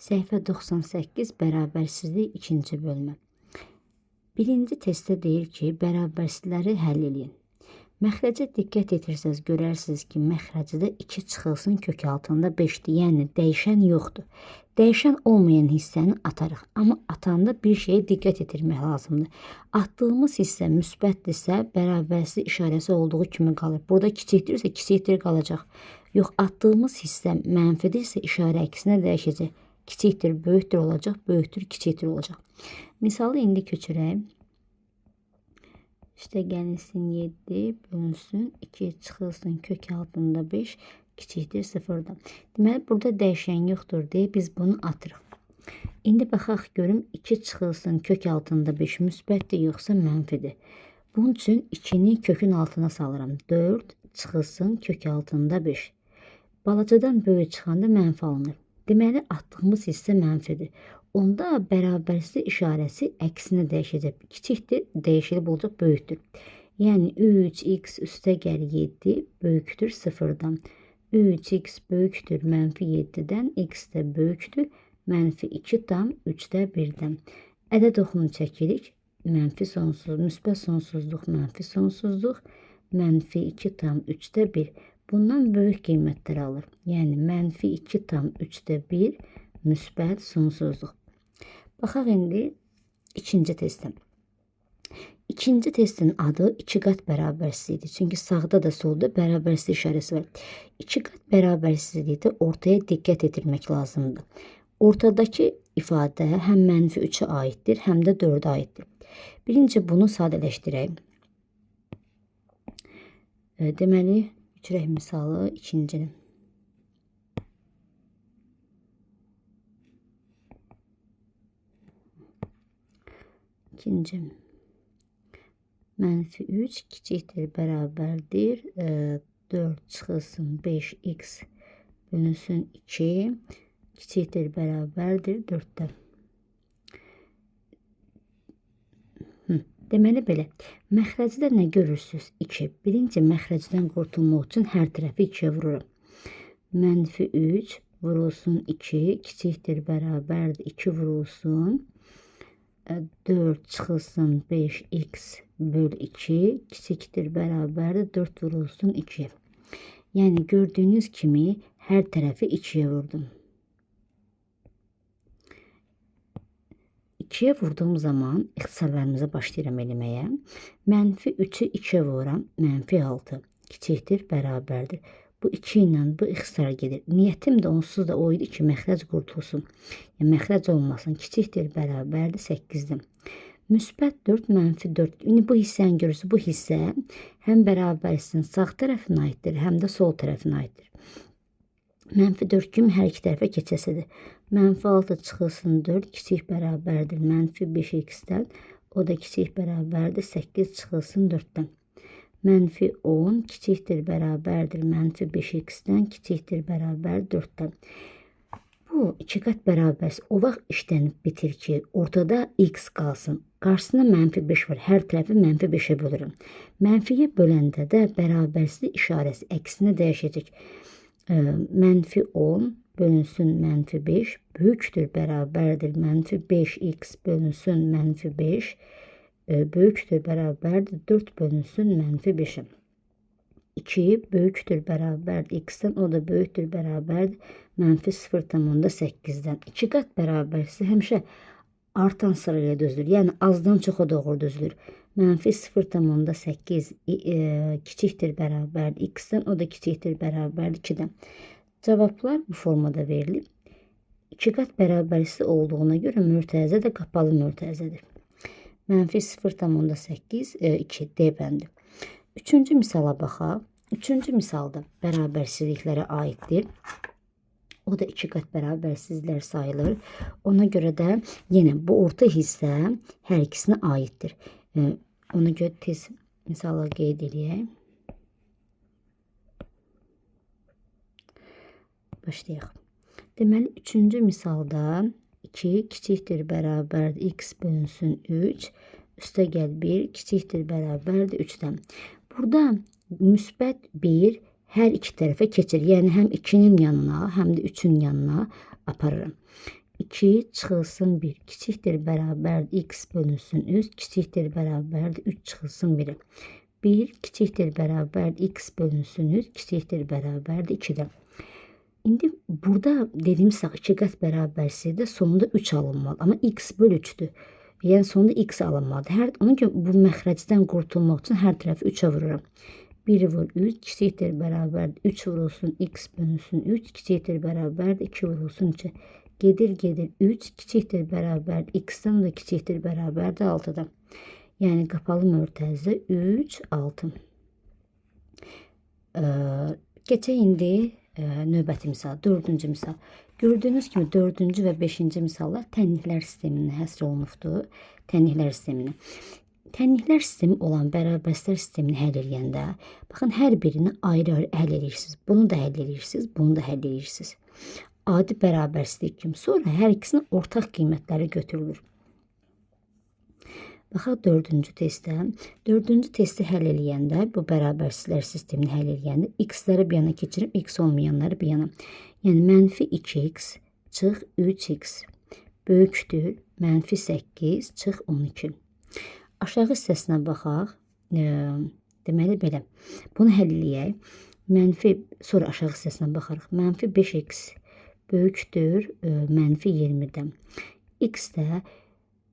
Səhifə 98 bərabərsizlik ikinci bölmə. Birinci testdə deyir ki, bərabərsizləri həll edin. Məxrəcə diqqət etirsəz, görərsiniz ki, məxrəcdə 2 çıxılsın kök altında 5-dir. Yəni, dəyişən yoxdur. Dəyişən olmayan hissəni atarıq. Amma atanda bir şeyə diqqət etirmək lazımdır. Atdığımız hissə müsbətdirsə, bərabərsizlik işarəsi olduğu kimi qalır. Burada kiçikdirsə, kiçikdir qalacaq. Yox, atdığımız hissə mənfidirsə, işarə əksinə dəyişəcək. Kiçikdir, böyükdür olacaq, böyükdür, kiçikdir olacaq. Misalı indi köçürək. Üstəgəlsin 7 bölünsün 2 çıxılsın kök altında 5 kiçikdir 0-dan. Deməli, burada dəyişən yoxdur deyə biz bunu atırıq. İndi baxaq görüm 2 çıxılsın kök altında 5 müsbətdir yoxsa mənfidir. Bunun üçün 2-ni kökün altına salıram. 4 çıxılsın kök altında 5. Balacadan böyük çıxanda mənfi alınır. Deməli, atdığımız hissə mənfidir. Onda bərabərsizlik işarəsi əksinə dəyişəcək. Kiçikdir, dəyişilib olacaq, böyükdür. Yəni, 3x üstəgəl 7 böyükdür 0-dan. 3x böyükdür mənfi 7-dən, x də böyükdür mənfi 2 tam 3-də 1-dən. Ədəd oxunu çəkirik. Mənfi sonsuz, müsbət sonsuzluq, mənfi sonsuzluq, mənfi 2 tam 3-də 1. Bundan böyük qiymətlər alır. Yəni, mənfi 2 tam 3-də 1, müsbət sonsuzluq. Baxaq indi ikinci testə. İkinci testin adı 2 qat bərabərsizlikdir. Çünki sağda da solda bərabərsizlik işarəsi var. 2 qat bərabərsizlikdə ortaya diqqət etirmək lazımdır. Ortadakı ifadə həm mənfi 3-ə aiddir, həm də 4-ə aiddir. Birinci bunu sadələşdirək. Deməli, üçürək misalı ikincini. İkinci. Mənfi 3 kiçikdir, bərabərdir. 4 çıxılsın 5x bölünsün 2 kiçikdir, bərabərdir 4-dən. Deməli belə, məxrəcdə nə görürsünüz? 2. Birinci məxrəcdən qurtulmaq üçün hər tərəfi 2-yə vururam. Mənfi 3 vurulsun 2 kiçikdir, bərabərdir 2 vurulsun 4 çıxılsın 5x böl 2 kiçikdir, bərabərdir 4 vurulsun 2. Yəni, gördüyünüz kimi hər tərəfi 2-yə vurdum. 2-yə vurduğum zaman ixtisarlarımıza başlayıram eləməyə. Mənfi 3-ü 2-yə vururam, mənfi 6 kiçikdir, bərabərdir. Bu 2 ilə bu ixtisar gedir. Niyyətim də onsuz da o idi ki, məxrəc qurtulsun. Yəni, məxrəc olmasın. Kiçikdir, bərabərdir 8-dən. Müsbət 4, mənfi 4. İndi bu hissəni görürsünüz. Bu hissə həm bərabərsizliyin sağ tərəfinə aiddir, həm də sol tərəfinə aiddir. Mənfi 4 kimi hər iki tərəfə keçəsidir. Mənfi 6 çıxılsın 4, kiçik bərabərdir. Mənfi 5x-dən, o da kiçik bərabərdir 8 çıxılsın 4-dən. Mənfi 10 kiçikdir, bərabərdir. Mənfi 5x-dən, kiçikdir, bərabərdir 4-dən. Bu 2 qat bərabərsiz o vaxt işlənib bitir ki, ortada x qalsın. Qarşısında mənfi 5 var. Hər tərəfi mənfi 5-ə bölürüm. Mənfiyə böləndə də bərabərsizlik işarəsi əksinə dəyişəcək. Mənfi 10 bölünsün mənfi 5 böyükdür, bərabərdir. Mənfi 5x bölünsün mənfi 5 böyükdür, bərabərdir 4 bölünsün mənfi 5-ə. 2 böyükdür, bərabərdir x-dən, o da böyükdür, bərabərdir mənfi 0,8-dən. 2 qat bərabərsizlik həmişə artan sırayla düzülür. Yəni, azdan çoxa doğru düzülür. Mənfi 0,8 kiçikdir, bərabərdir x-dən, o da kiçikdir, bərabərdir 2-dən. Cavablar bu formada verilib. 2 qat bərabərsizlik olduğuna görə mürtəzə də qapalı mürtəzədir. Mənfi 0,8 2 D bəndi. Üçüncü misala baxaq. Üçüncü misalda bərabərsizliklərə aiddir. O da 2 qat bərabərsizliklər sayılır. Ona görə də yenə bu orta hissə hər ikisinə aiddir. Ona görə tez misala qeyd edək. Başlayaq. Deməli, üçüncü misalda 2 kiçikdir, bərabərdir x bölünsün 3 üstəgəl 1 kiçikdir, bərabərdir 3-dən. Burada müsbət 1 hər iki tərəfə keçir. Yəni, həm 2-nin yanına, həm də 3-ün yanına aparırım. 2 çıxılsın 1 kiçikdir bərabərdir x bölünsün 3 kiçikdir bərabərdir 3 çıxılsın 1. 1 kiçikdir bərabərdir x bölünsün 3 kiçikdir bərabərdir 2-dən. İndi burada dediyimiz 2 qat bərabərsizdə sonunda 3 alınmalı. Amma x bölü 3'dür. Yəni sonunda x alınmalıdır. Ona görə bu məxrəcdən qurtulmaq üçün hər tərəfi 3'ə vururam. 1 vur 3 kiçikdir bərabərdir 3 vurulsun x bölünsün 3 kiçikdir bərabərdir 2 vurulsun 2. Gedir 3 kiçikdir bərabərdir x-dən da kiçikdir bərabərdir 6'dan. Yəni qapalı mötərizə 3 6. Keçək indi növbəti misal, 4-cü misal. Gördüyünüz kimi 4-cü və 5-ci misallar tənliklər sisteminə həsr olunubdur. Tənliklər sisteminə. Tənliklər sistemi olan bərabərsizlər sistemini həll edəndə, baxın, hər birini ayrı-ayrı həll edirsiniz. Bunu da həll edirsiniz, bunu da həll edirsiniz. Adi bərabərsizlik kimi. Sonra hər ikisinin ortaq qiymətləri götürülür. Baxaq 4-cü testdə. 4-cü testi həll edəndə, bu bərabərsizlər sistemini həll edəndə x-ləri bir yana keçirib, x olmayanları bir yana. Yəni mənfi 2x çıx 3x böyükdür mənfi 8 çıx 12. Aşağı hissəsinə baxaq. Deməli belə. Bunu həll edək. Sonra aşağı hissəsinə baxarıq. Mənfi 5x böyükdür mənfi 20'dən. X də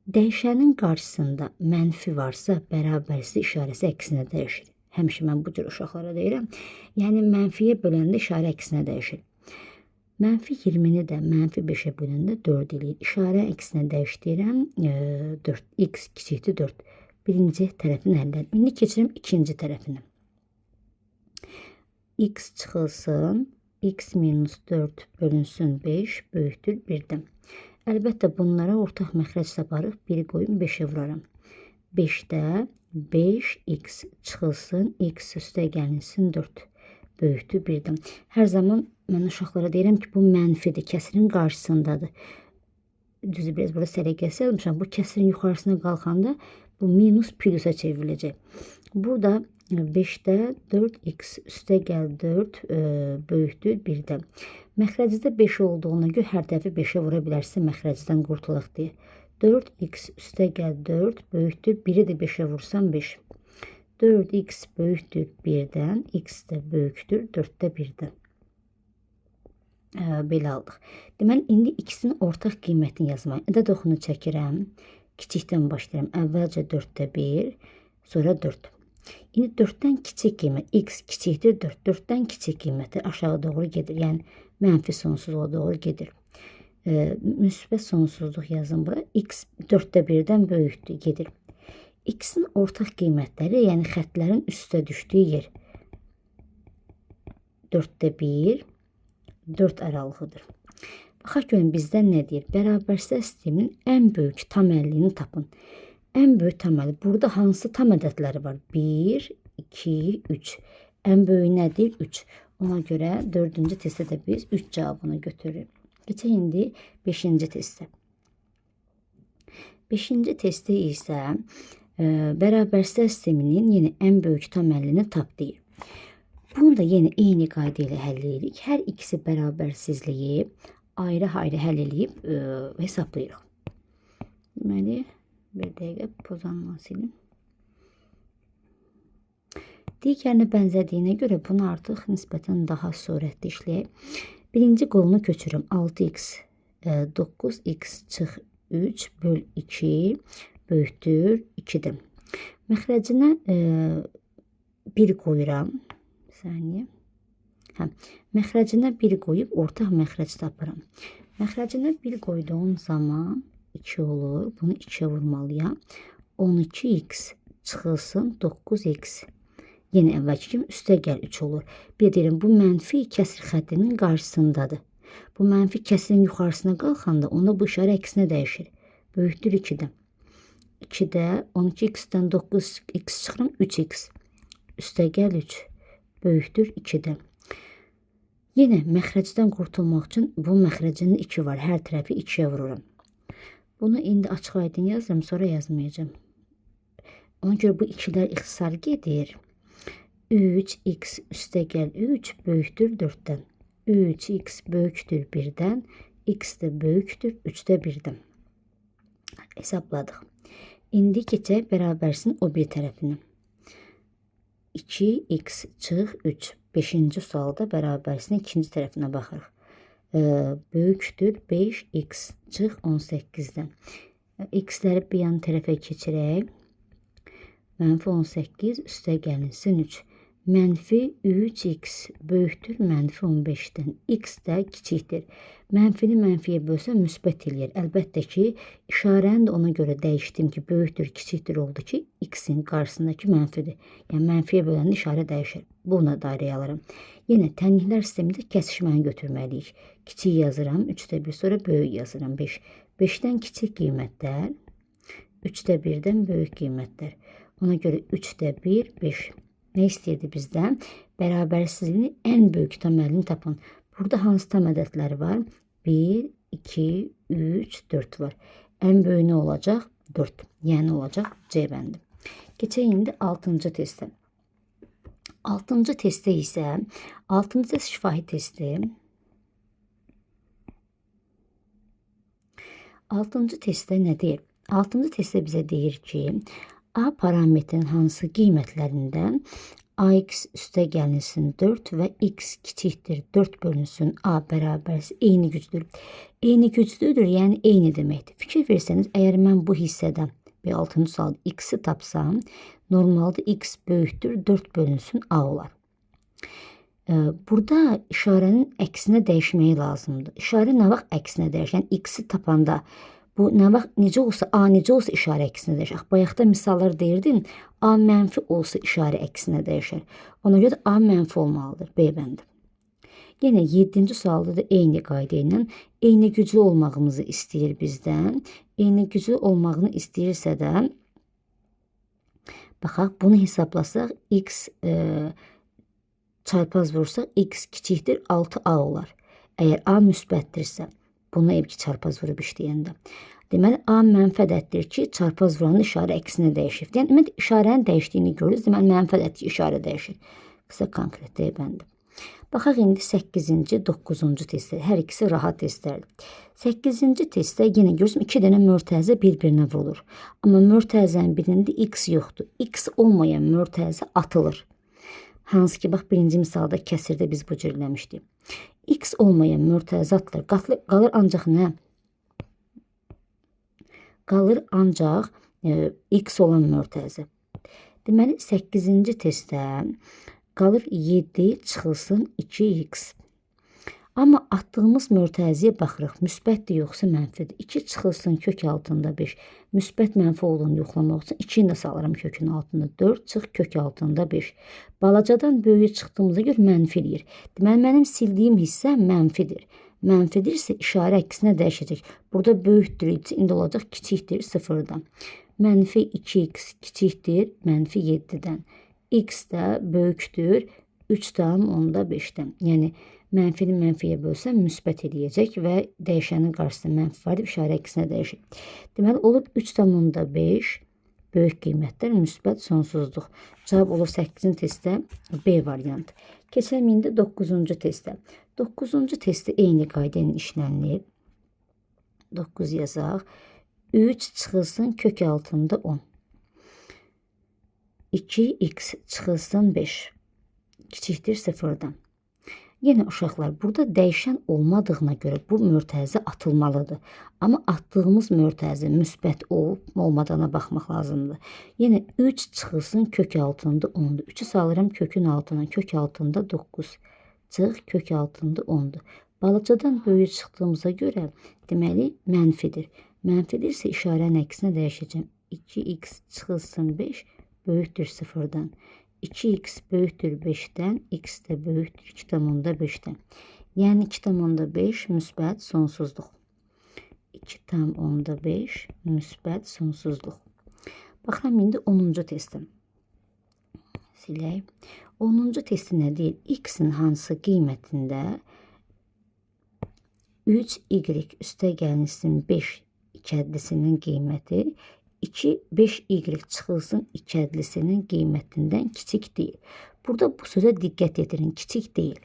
dəyişənin qarşısında mənfi varsa bərabərsizlik işarəsi əksinə dəyişir. Həmişə mən bu cür uşaqlara deyirəm. Yəni mənfiyə böləndə işarə əksinə dəyişir. Mənfi 20'ni də mənfi 5'ə böləndə 4 eləyir. İşarə əksinə dəyişdirəm. 4. X kiçikdir 4. Birinci tərəfini həll edim. İndi keçirim ikinci tərəfini. X çıxılsın. X minus 4 bölünsün 5 böyükdür 1'dən. Əlbəttə bunlara ortaq məxrəc taparıq. 1'i qoyum 5'ə vuraram. 5'də 5x çıxılsın. X üstə gəlinsin 4 böyükdür 1'dən. Hər zaman mən uşaqlara deyirəm ki, bu mənfidir. Kəsirin qarşısındadır. Düzü biraz burada səliqəsi yazmışam. Bu kəsirin yuxarısına qalxanda bu minus plusa çevriləcək. Burada 5'də 4x üstə gəl 4 böyükdür 1'dən. Məxrəcdə 5 olduğuna görə hər dəfə 5'ə vura bilərsə məxrəcdən qurtulaq deyə. 4x üstə gəl 4 böyükdür 1'i də 5'ə vursan 5. 4x böyükdür 1'dən, x də böyükdür 4'də 1'dən. Belə aldıq. Deməli, indi ikisinin ortaq qiymətini yazmayın. Ədəd oxunu çəkirəm. Kiçikdən başlayıram. Əvvəlcə 4'də 1, sonra 4. İndi 4'dən kiçik qiymət, x kiçikdir 4. 4'dən kiçik qiyməti aşağı doğru gedir. Yəni, mənfi sonsuzluğa doğru gedir. Müsbət sonsuzluq yazın bura. X 4'də 1'dən böyükdür, gedir. X-in ortaq qiymətləri, yəni xətlərin üstə düşdüyü yer 4'də 1, 4 aralığıdır. Baxaq görün bizdən nə deyir? Bərabərsizlər sisteminin ən böyük tam əlliyini tapın. Ən böyük tam əlli. Burada hansı tam ədədləri var? 1, 2, 3. Ən böyük nədir? 3. Ona görə 4-cü testdə də biz 3 cavabını götürürük. Keçək indi 5-ci testə. 5-ci testdə isə bərabərsizlər sisteminin yenə ən böyük tam əllini tap deyir. Bunu da yenə eyni qayda ilə həll edirik. Hər ikisi bərabərsizliyi ayrı-ayrı həll edib hesablayırıq. Deməli, bir dəqiqə pozanla silim. Digərinə bənzədiyinə görə bunu artıq nisbətən daha sürətli işləyək. Birinci qolunu köçürüm. 6x 9x çıx 3 böl 2 böyükdür 2'dir. Məxrəcinə 1 qoyuram. Saniyə. Məxrəcinə 1 qoyub ortaq məxrəc tapıram. Məxrəcinə 1 qoyduğum zaman 2 olur. Bunu 2'ye vurmalıyam. 12x çıxılsın 9x. Yenə əvvəlki kimi üstə gəl 3 olur. Bir deyirəm, bu mənfi kəsir xəttinin qarşısındadır. Bu mənfi kəsirin yuxarısına qalxanda onda bu işarə əksinə dəyişir. Böyükdür 2'də. 2'də 12x'dən 9x çıxıram 3x. Üstə gəl 3. Böyükdür 2'də. Yenə məxrəcdən qurtulmaq üçün bu məxrəcində 2 var. Hər tərəfi 2'ye vururam. Bunu indi açıq aydın yazıram, sonra yazmayacağım. Ona görə bu 2'lər ixtisar gedir. 3x üstə gəl 3 böyükdür 4'dən. 3x böyükdür 1'dən. X də böyükdür 3-də 1-dən. Hesabladıq. İndi keçək bərabərsin o bir tərəfinə. 2x çıx 3. 5-ci sualda bərabərsin ikinci tərəfinə baxırıq. Böyükdür 5x çıx 18-dən. X-ləri bir yan tərəfə keçirək. Mənfi 18 üstə gəlinsin 3. Mənfi 3x böyükdür mənfi 15-dən. X də kiçikdir. Mənfini mənfiyə bölsə müsbət eləyir. Əlbəttə ki, işarəni də ona görə dəyişdim ki, böyükdür, kiçikdir oldu ki, x-in qarşısındakı mənfidir. Yəni, mənfiyə böləndə işarə dəyişir. Bunu dairəyə alıram. Yenə tənliklər sistemində kəsişməni götürməliyik. Kiçik yazıram, 3-də 1, sonra böyük yazıram, 5. 5-dən kiçik qiymətlər, 3-də 1-dən böyük qiymətlər. Ona görə 3-də 1, 5. Nə istəyirdi bizdən? Bərabərsizliyin ən böyük tam əlini tapın. Burada hansı tam ədədləri var? 1, 2, 3, 4 var. Ən böyük nə olacaq? 4. Yəni olacaq C bəndi. Keçək indi 6-cı testə. 6-cı testdə isə 6-cı test şifahi testi. 6-cı testdə nə deyir? 6-cı testdə bizə deyir ki, A parametrin hansı qiymətlərindən AX üstə gəlinsin 4 və X kiçikdir 4 bölünsün A bərabərsi eyni gücdür. Eyni güclüdür, yəni eyni deməkdir. Fikir versəniz, əgər mən bu hissədən bir 6-cı sualda X-i tapsam, normalda X böyükdür 4 bölünsün A olar. Burada işarənin əksinə dəyişməyi lazımdır. İşarə nə vaxt əksinə dəyişir? Yəni X-i tapanda bu nə vaxt necə olsa, A necə olsa işarə əksinə dəyişir. Bayaqda misallar deyirdim, A mənfi olsa işarə əksinə dəyişir. Ona görə A mənfi olmalıdır, B bəndi. Yenə 7-ci sualda da eyni qayda ilə eyni güclü olmağımızı istəyir bizdən. Eyni güclü olmağını istəyirsə də, baxaq, bunu hesablasaq, X çarpaz vursaq, X kiçikdir 6A olar. Əgər A müsbətdirsə, bunu ki çarpaz vurub işləyəndə. Deməli, A mənfi ədəddir ki, çarpaz vuranın işarə əksinə dəyişir. Yəni, işarənin dəyişdiyini görürüz. Deməli, mənfi ədəddir ki, işarə dəyişir. Qısa konkret D bəndi. Baxaq indi 8-ci, 9-cu testlər. Hər ikisi rahat testlərdir. 8-ci testdə yenə görürsün, 2 dənə mötərizə bir-birinə vurulur. Amma mötərizənin birində X yoxdur. X olmayan mötərizə atılır. Hansı ki, bax, birinci misalda kəsirdə biz bu cür eləmişdik. X olmayan mötərizə atılır. Qalır ancaq nə? Qalır ancaq X olan mötərizə. Deməli, 8-ci testdə qalır 7 çıxılsın 2X. Amma atdığımız mötərizəyə baxırıq. Müsbətdir yoxsa mənfidir. 2 çıxılsın kök altında 5. Müsbət mənfi olduğunu yoxlamaq üçün 2-ni də salıram kökün altında. 4 çıx kök altında 5. Balacadan böyüyə çıxdığımıza görə mənfi eləyir. Deməli, mənim sildiyim hissə mənfidir. Mənfidirsə işarə əksinə dəyişəcək. Burada böyükdür, indi olacaq kiçikdir 0-dan. Mənfi 2x kiçikdir mənfi 7-dən. X də böyükdür 3,5-dən. Yəni, mənfini mənfiyə bölsəm müsbət eləyəcək və dəyişənin qarşısında mənfi vardır, işarə əksinə dəyişir. Deməli, olur 3,5 böyük qiymətlər, müsbət sonsuzluq. Cavab olur 8-ci testdə B variantı. Keçək indi 9-cu testdə. 9-cu testdə eyni qayda ilə işlənilir. 9 yazaq. 3 çıxılsın kök altında 10. 2x çıxılsın 5. Kiçikdir 0-dan. Yenə uşaqlar, burada dəyişən olmadığına görə bu mötərizə atılmalıdır. Amma atdığımız mötərizə müsbət olmadığına baxmaq lazımdır. Yenə 3 çıxılsın kök altında 10-dur. 3-ü salıram kökün altına. Kök altında 9. Çıx kök altında 10-dur. Balacadan böyüyə çıxdığımıza görə deməli mənfidir. Mənfidirsə işarənin əksinə dəyişəcəm. 2x çıxılsın 5 böyükdür 0-dan. 2x böyükdür 5-dən, x də böyükdür 2,5-dən. Yəni 2,5 müsbət sonsuzluq. 2,5 müsbət sonsuzluq. Baxıram indi 10-cu testə. Silək. 10-cu testi nə deyir? X-in hansı qiymətində 3y üstə gəlinsin 5 ikədlisinin qiyməti 5y çıxılsın ikədlisinin qiymətindən kiçik deyil. Burada bu sözə diqqət yetirin, kiçik deyil.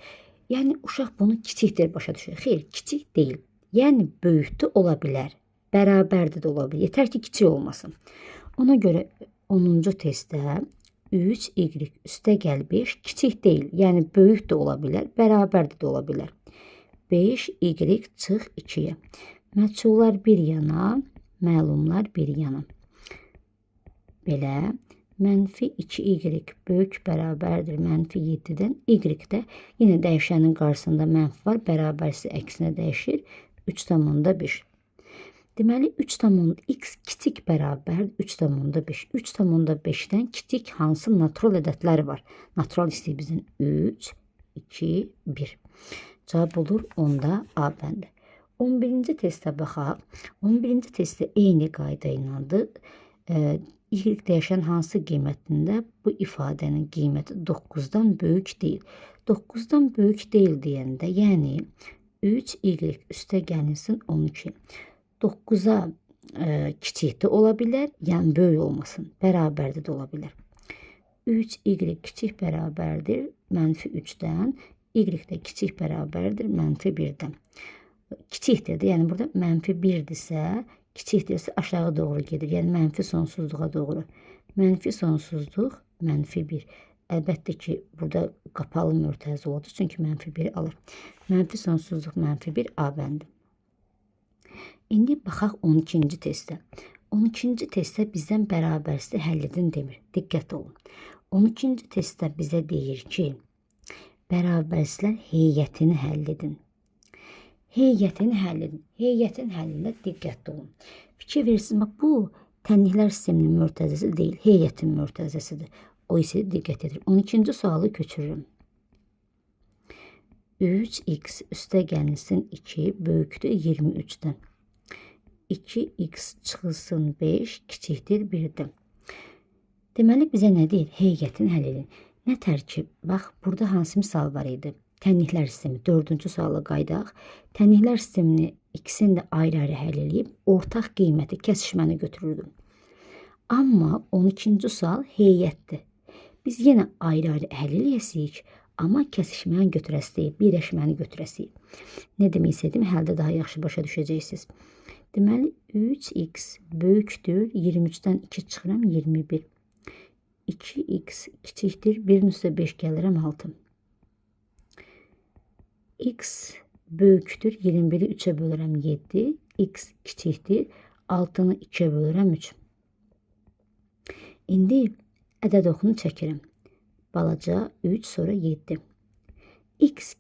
Yəni, uşaq bunu kiçikdir başa düşür. Xeyr, kiçik deyil. Yəni böyükdə ola bilər, bərabərdə də ola bilər. Yetər ki, kiçik olmasın. Ona görə 10-cu testdə 3y üstəgəl 5 kiçik deyil. Yəni böyük də ola bilər, bərabərdə də ola bilər. 5y çıx 2-yə. Məchullar bir yana, məlumlar bir yana. Belə mənfi 2y böyük bərabərdir mənfi 7-dən. Y-də yenə dəyişənin qarşısında mənfi var. Bərabərsi əksinə dəyişir. 3,5. Deməli 3,x kiçik bərabər 3,5. 3,5-dən kiçik hansı natural ədədlər var? Natural istəyir bizdən 3, 2, 1. Cavab olur 10-da A bəndi. 11-ci testə baxaq. 11-ci testdə eyni qayda ilədir. Y dəyişən hansı qiymətində bu ifadənin qiyməti 9-dan böyük deyil. 9-dan böyük deyil deyəndə, yəni 3y üstə gəlinsin 12. 9-a kiçik də ola bilər, yəni böyük olmasın. Bərabərdə də ola bilər. 3y kiçik bərabərdir mənfi 3-dən. Y də kiçik bərabərdir mənfi 1-dən. Kiçikdir də, yəni burada mənfi 1-dirsə, kiçikdirsə aşağı doğru gedir. Yəni mənfi sonsuzluğa doğru. Mənfi sonsuzluq, mənfi 1. Əlbəttə ki, burada qapalı mürtəzə olacaq, çünki mənfi 1 alır. Mənfi sonsuzluq, mənfi 1 A bəndi. İndi baxaq 12-ci testə. 12-ci testdə bizdən bərabərsi həll edin demir. Diqqət olun. 12-ci testdə bizə deyir ki, bərabərslər heyətini həll edin. Heyətini həll edin. Heyətin həllinə diqqətli olun. Fikir verirsiniz, bu tənliklər sisteminin mürtəzəsi deyil, heyətin mürtəzəsidir. O isə diqqət edir. 12-ci sualı köçürürüm. 3x üstə gəlinsin 2 böyükdür 23-dən. 2x çıxılsın 5 kiçikdir 1-dən. Deməli bizə nə deyir? Heyətin həll edin. Nə tərkib? Bax, burada hansı misal var idi? Tənliklər sistemi 4-cü suala qaydaq. Tənliklər sistemini ikisini də ayrı-ayrı həll edib ortaq qiyməti, kəsişməni götürürdüm. Amma 12-ci sual heyətdir. Biz yenə ayrı-ayrı həll eləyəsiyik, amma kəsişməni götürəsiyik, birləşməni götürəsiyik. Nə demək istədim? Həldə daha yaxşı başa düşəcəksiniz. Deməli 3x böyükdür 23-dən 2 çıxıram 21. 2x kiçikdir 1-in üstə 5 gəlirəm 6. X böyükdür 21-i 3-ə bölürəm 7. X kiçikdir 6-nı 2-ə bölürəm 3. İndi ədəd oxunu çəkirəm. Balaca 3 sonra 7. X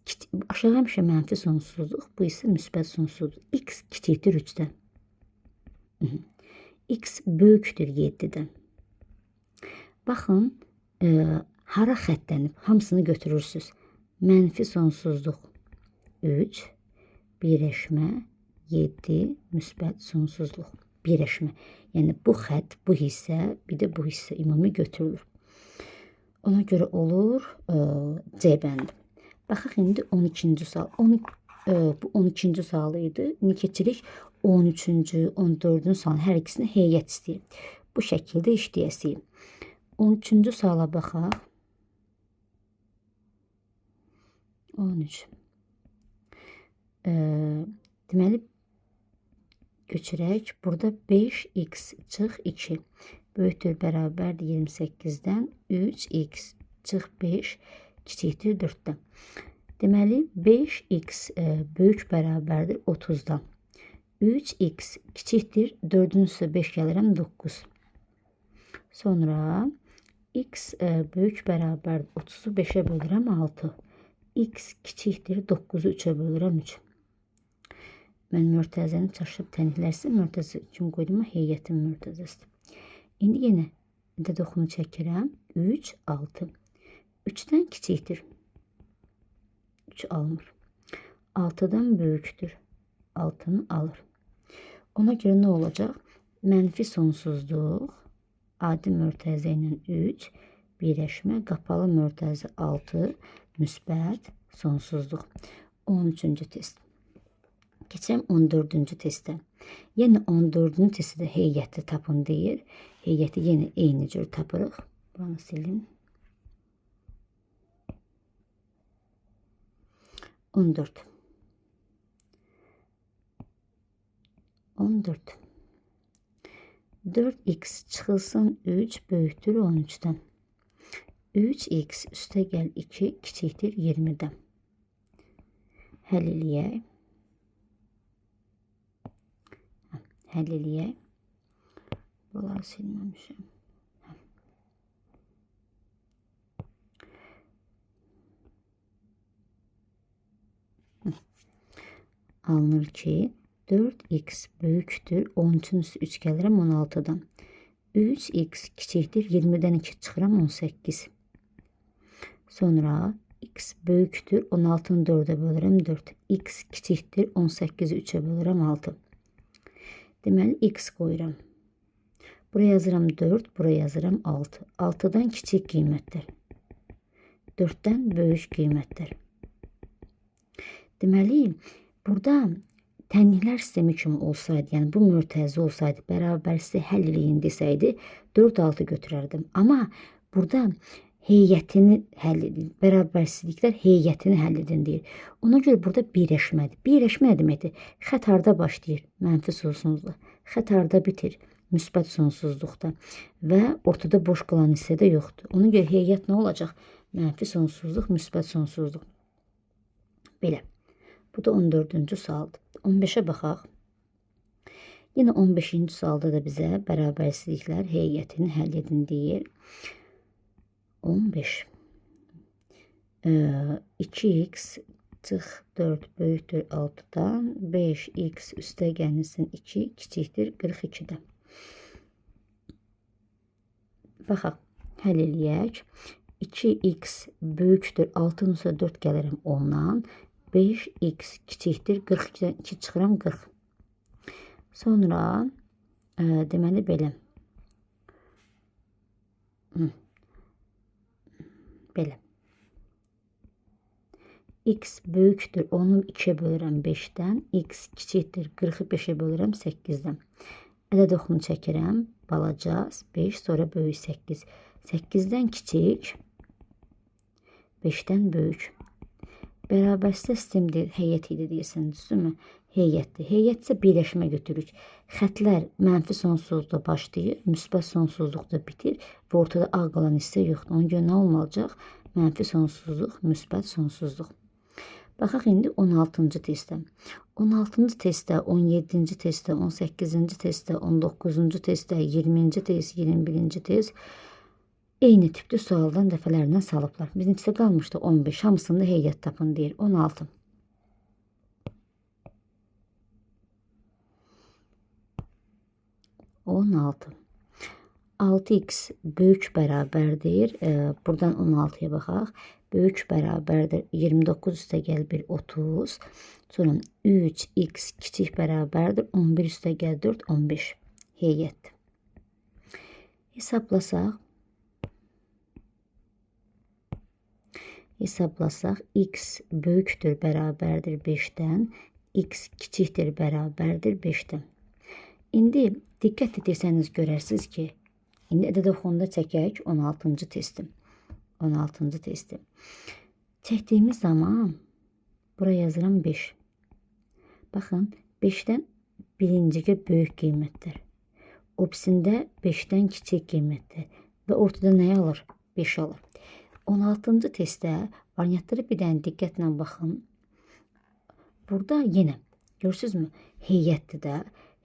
aşağı həmişə mənfi sonsuzluq, bu isə müsbət sonsuzluq. X kiçikdir 3-dən. X böyükdür 7-dən. Baxın, hara xətlənib, hamısını götürürsünüz. Mənfi sonsuzluq 3, birləşmə 7, müsbət sonsuzluq. Birləşmə. Yəni bu xətt, bu hissə, bir də bu hissə ümumi götürülür. Ona görə olur C bəndi. Baxaq indi 12-ci sual. Bu 12-ci sual idi. İndi keçirik 13-cü, 14-cü sualın hər ikisini heyət istəyir. Bu şəkildə işləyəsiyik. 13-cü suala baxaq. 13. Deməli, götürək. Burada 5x çıx 2. Böyükdür bərabərdir 28-dən 3x çıx 5 kiçikdir 4-dən. Deməli 5x böyük bərabərdir 30-dan. 3x kiçikdir 4-ün üstə 5 gəlirəm 9. Sonra x böyük bərabərdir 30-u 5-ə bölürəm 6. X kiçikdir 9-u 3-ə bölürəm 3. Mən mürtəzəni çaşıb tənliklərsə mürtəzə kimi qoydum, heyətin mürtəzəsidir. İndi yenə ədəd oxunu çəkirəm. 3, 6. 3-dən kiçikdir. 3 almır. 6-dan böyükdür. 6-nı alır. Ona görə nə olacaq? Mənfi sonsuzluq, adi mürtəzə ilə 3, birləşmə, qapalı mürtəzə 6, müsbət sonsuzluq. 13-cü test. Keçəm 14-cü testə. Yəni 14-cü testdə heyəti tapın deyir. Heyəti yenə eyni cür tapırıq. Buranı silim. 14. 14. 4x çıxılsın 3 böyükdür 13-dən. 3x üstə gəl 2 kiçikdir 20-dən. Həll eləyək. Həll eləyək. Bunları silməmişəm. Alınır ki 4x böyükdür 13-ün üstü 3 gəlirəm 16-dan. 3x kiçikdir 20-dən 2 çıxıram 18. Sonra x böyükdür 16-nı 4-ə bölürəm 4. X kiçikdir 18-i 3-ə bölürəm 6. Deməli x qoyuram. Buraya yazıram 4, buraya yazıram 6. 6-dan kiçik qiymətlər. 4-dən böyük qiymətlər. Deməli, burada tənliklər sistemi kimi olsaydı, yəni bu mürtəzi olsaydı, bərabərsi həll eləyin desəydi, 4-6 götürərdim. Amma burada heyətini həll edin. Bərabərsizliklər heyətini həll edin deyir. Ona görə burada birləşmədir. Birləşmə nə deməkdir? Xətt harda başlayır? Mənfi sonsuzluqda. Xətt harda bitir? Müsbət sonsuzluqda. Və ortada boş qalan hissədə yoxdur. Ona görə heyət nə olacaq? Mənfi sonsuzluq, müsbət sonsuzluq. Belə. Bu da 14-cü sualdır. 15-ə baxaq. Yenə 15-ci sualda da bizə bərabərsizliklər heyətini həll edin deyir. 15. 2x çıx 4 böyükdür 6-dan. 5x üstə gəlsin 2 kiçikdir 42-dən. Baxaq, həll eləyək. 2x böyükdür 6-nın üstə 4 gəlirəm 10-dan. 5x kiçikdir 42-dən 2 çıxıram 40. Sonra deməli belə. Belə. X böyükdür 10-u 2-yə bölürəm 5-dən. X kiçikdir 40-ı 5-ə bölürəm 8-dən. Ədəd oxunu çəkirəm. Balaca 5, sonra böyük 8. 8-dən kiçik, 5-dən böyük. Bərabərsizlik sistemi heyət idi deyirsən, düzdürmü? Heyətdir. Heyət isə birləşmə götürürük. Xətlər mənfi sonsuzluqda başlayır, müsbət sonsuzluqda bitir və ortada ağ qalan hissə yoxdur. Ona görə nə olmalıcaq? Mənfi sonsuzluq, müsbət sonsuzluq. Baxaq indi 16-cı testdə. 16-cı testdə, 17-ci testdə, 18-ci testdə, 19-cu testdə, 20-ci test, 21-ci test eyni tipli sualdan dəfələrlə salıblar. Biz neçədə qalmışdı? 15. Hamısında heyət tapın deyir. 16. (16) 6x böyük bərabərdir. Buradan 16-ya baxaq. Böyük bərabərdir. 29 üstə gəl 1, 30. Sonra 3x kiçik bərabərdir. 11 üstə gəl 4, 15. Heyət. Hesablasaq. X böyükdür bərabərdir 5-dən. X kiçikdir bərabərdir 5-dən. İndi diqqət etirsəniz görərsiniz ki, indi ədəd oxununda çəkək 16-cı testi. 16-cı testi. Çəkdiyimiz zaman buraya yazıram 5. Baxın, 5-dən birinciyə böyük qiymətlər. Obisində 5-dən kiçik qiymətlər. Və ortada nə alır? 5 alır. 16-cı testdə variantlara bir dənə diqqətlə baxın. Burada yenə, görürsünüzmü? Heyətdir də.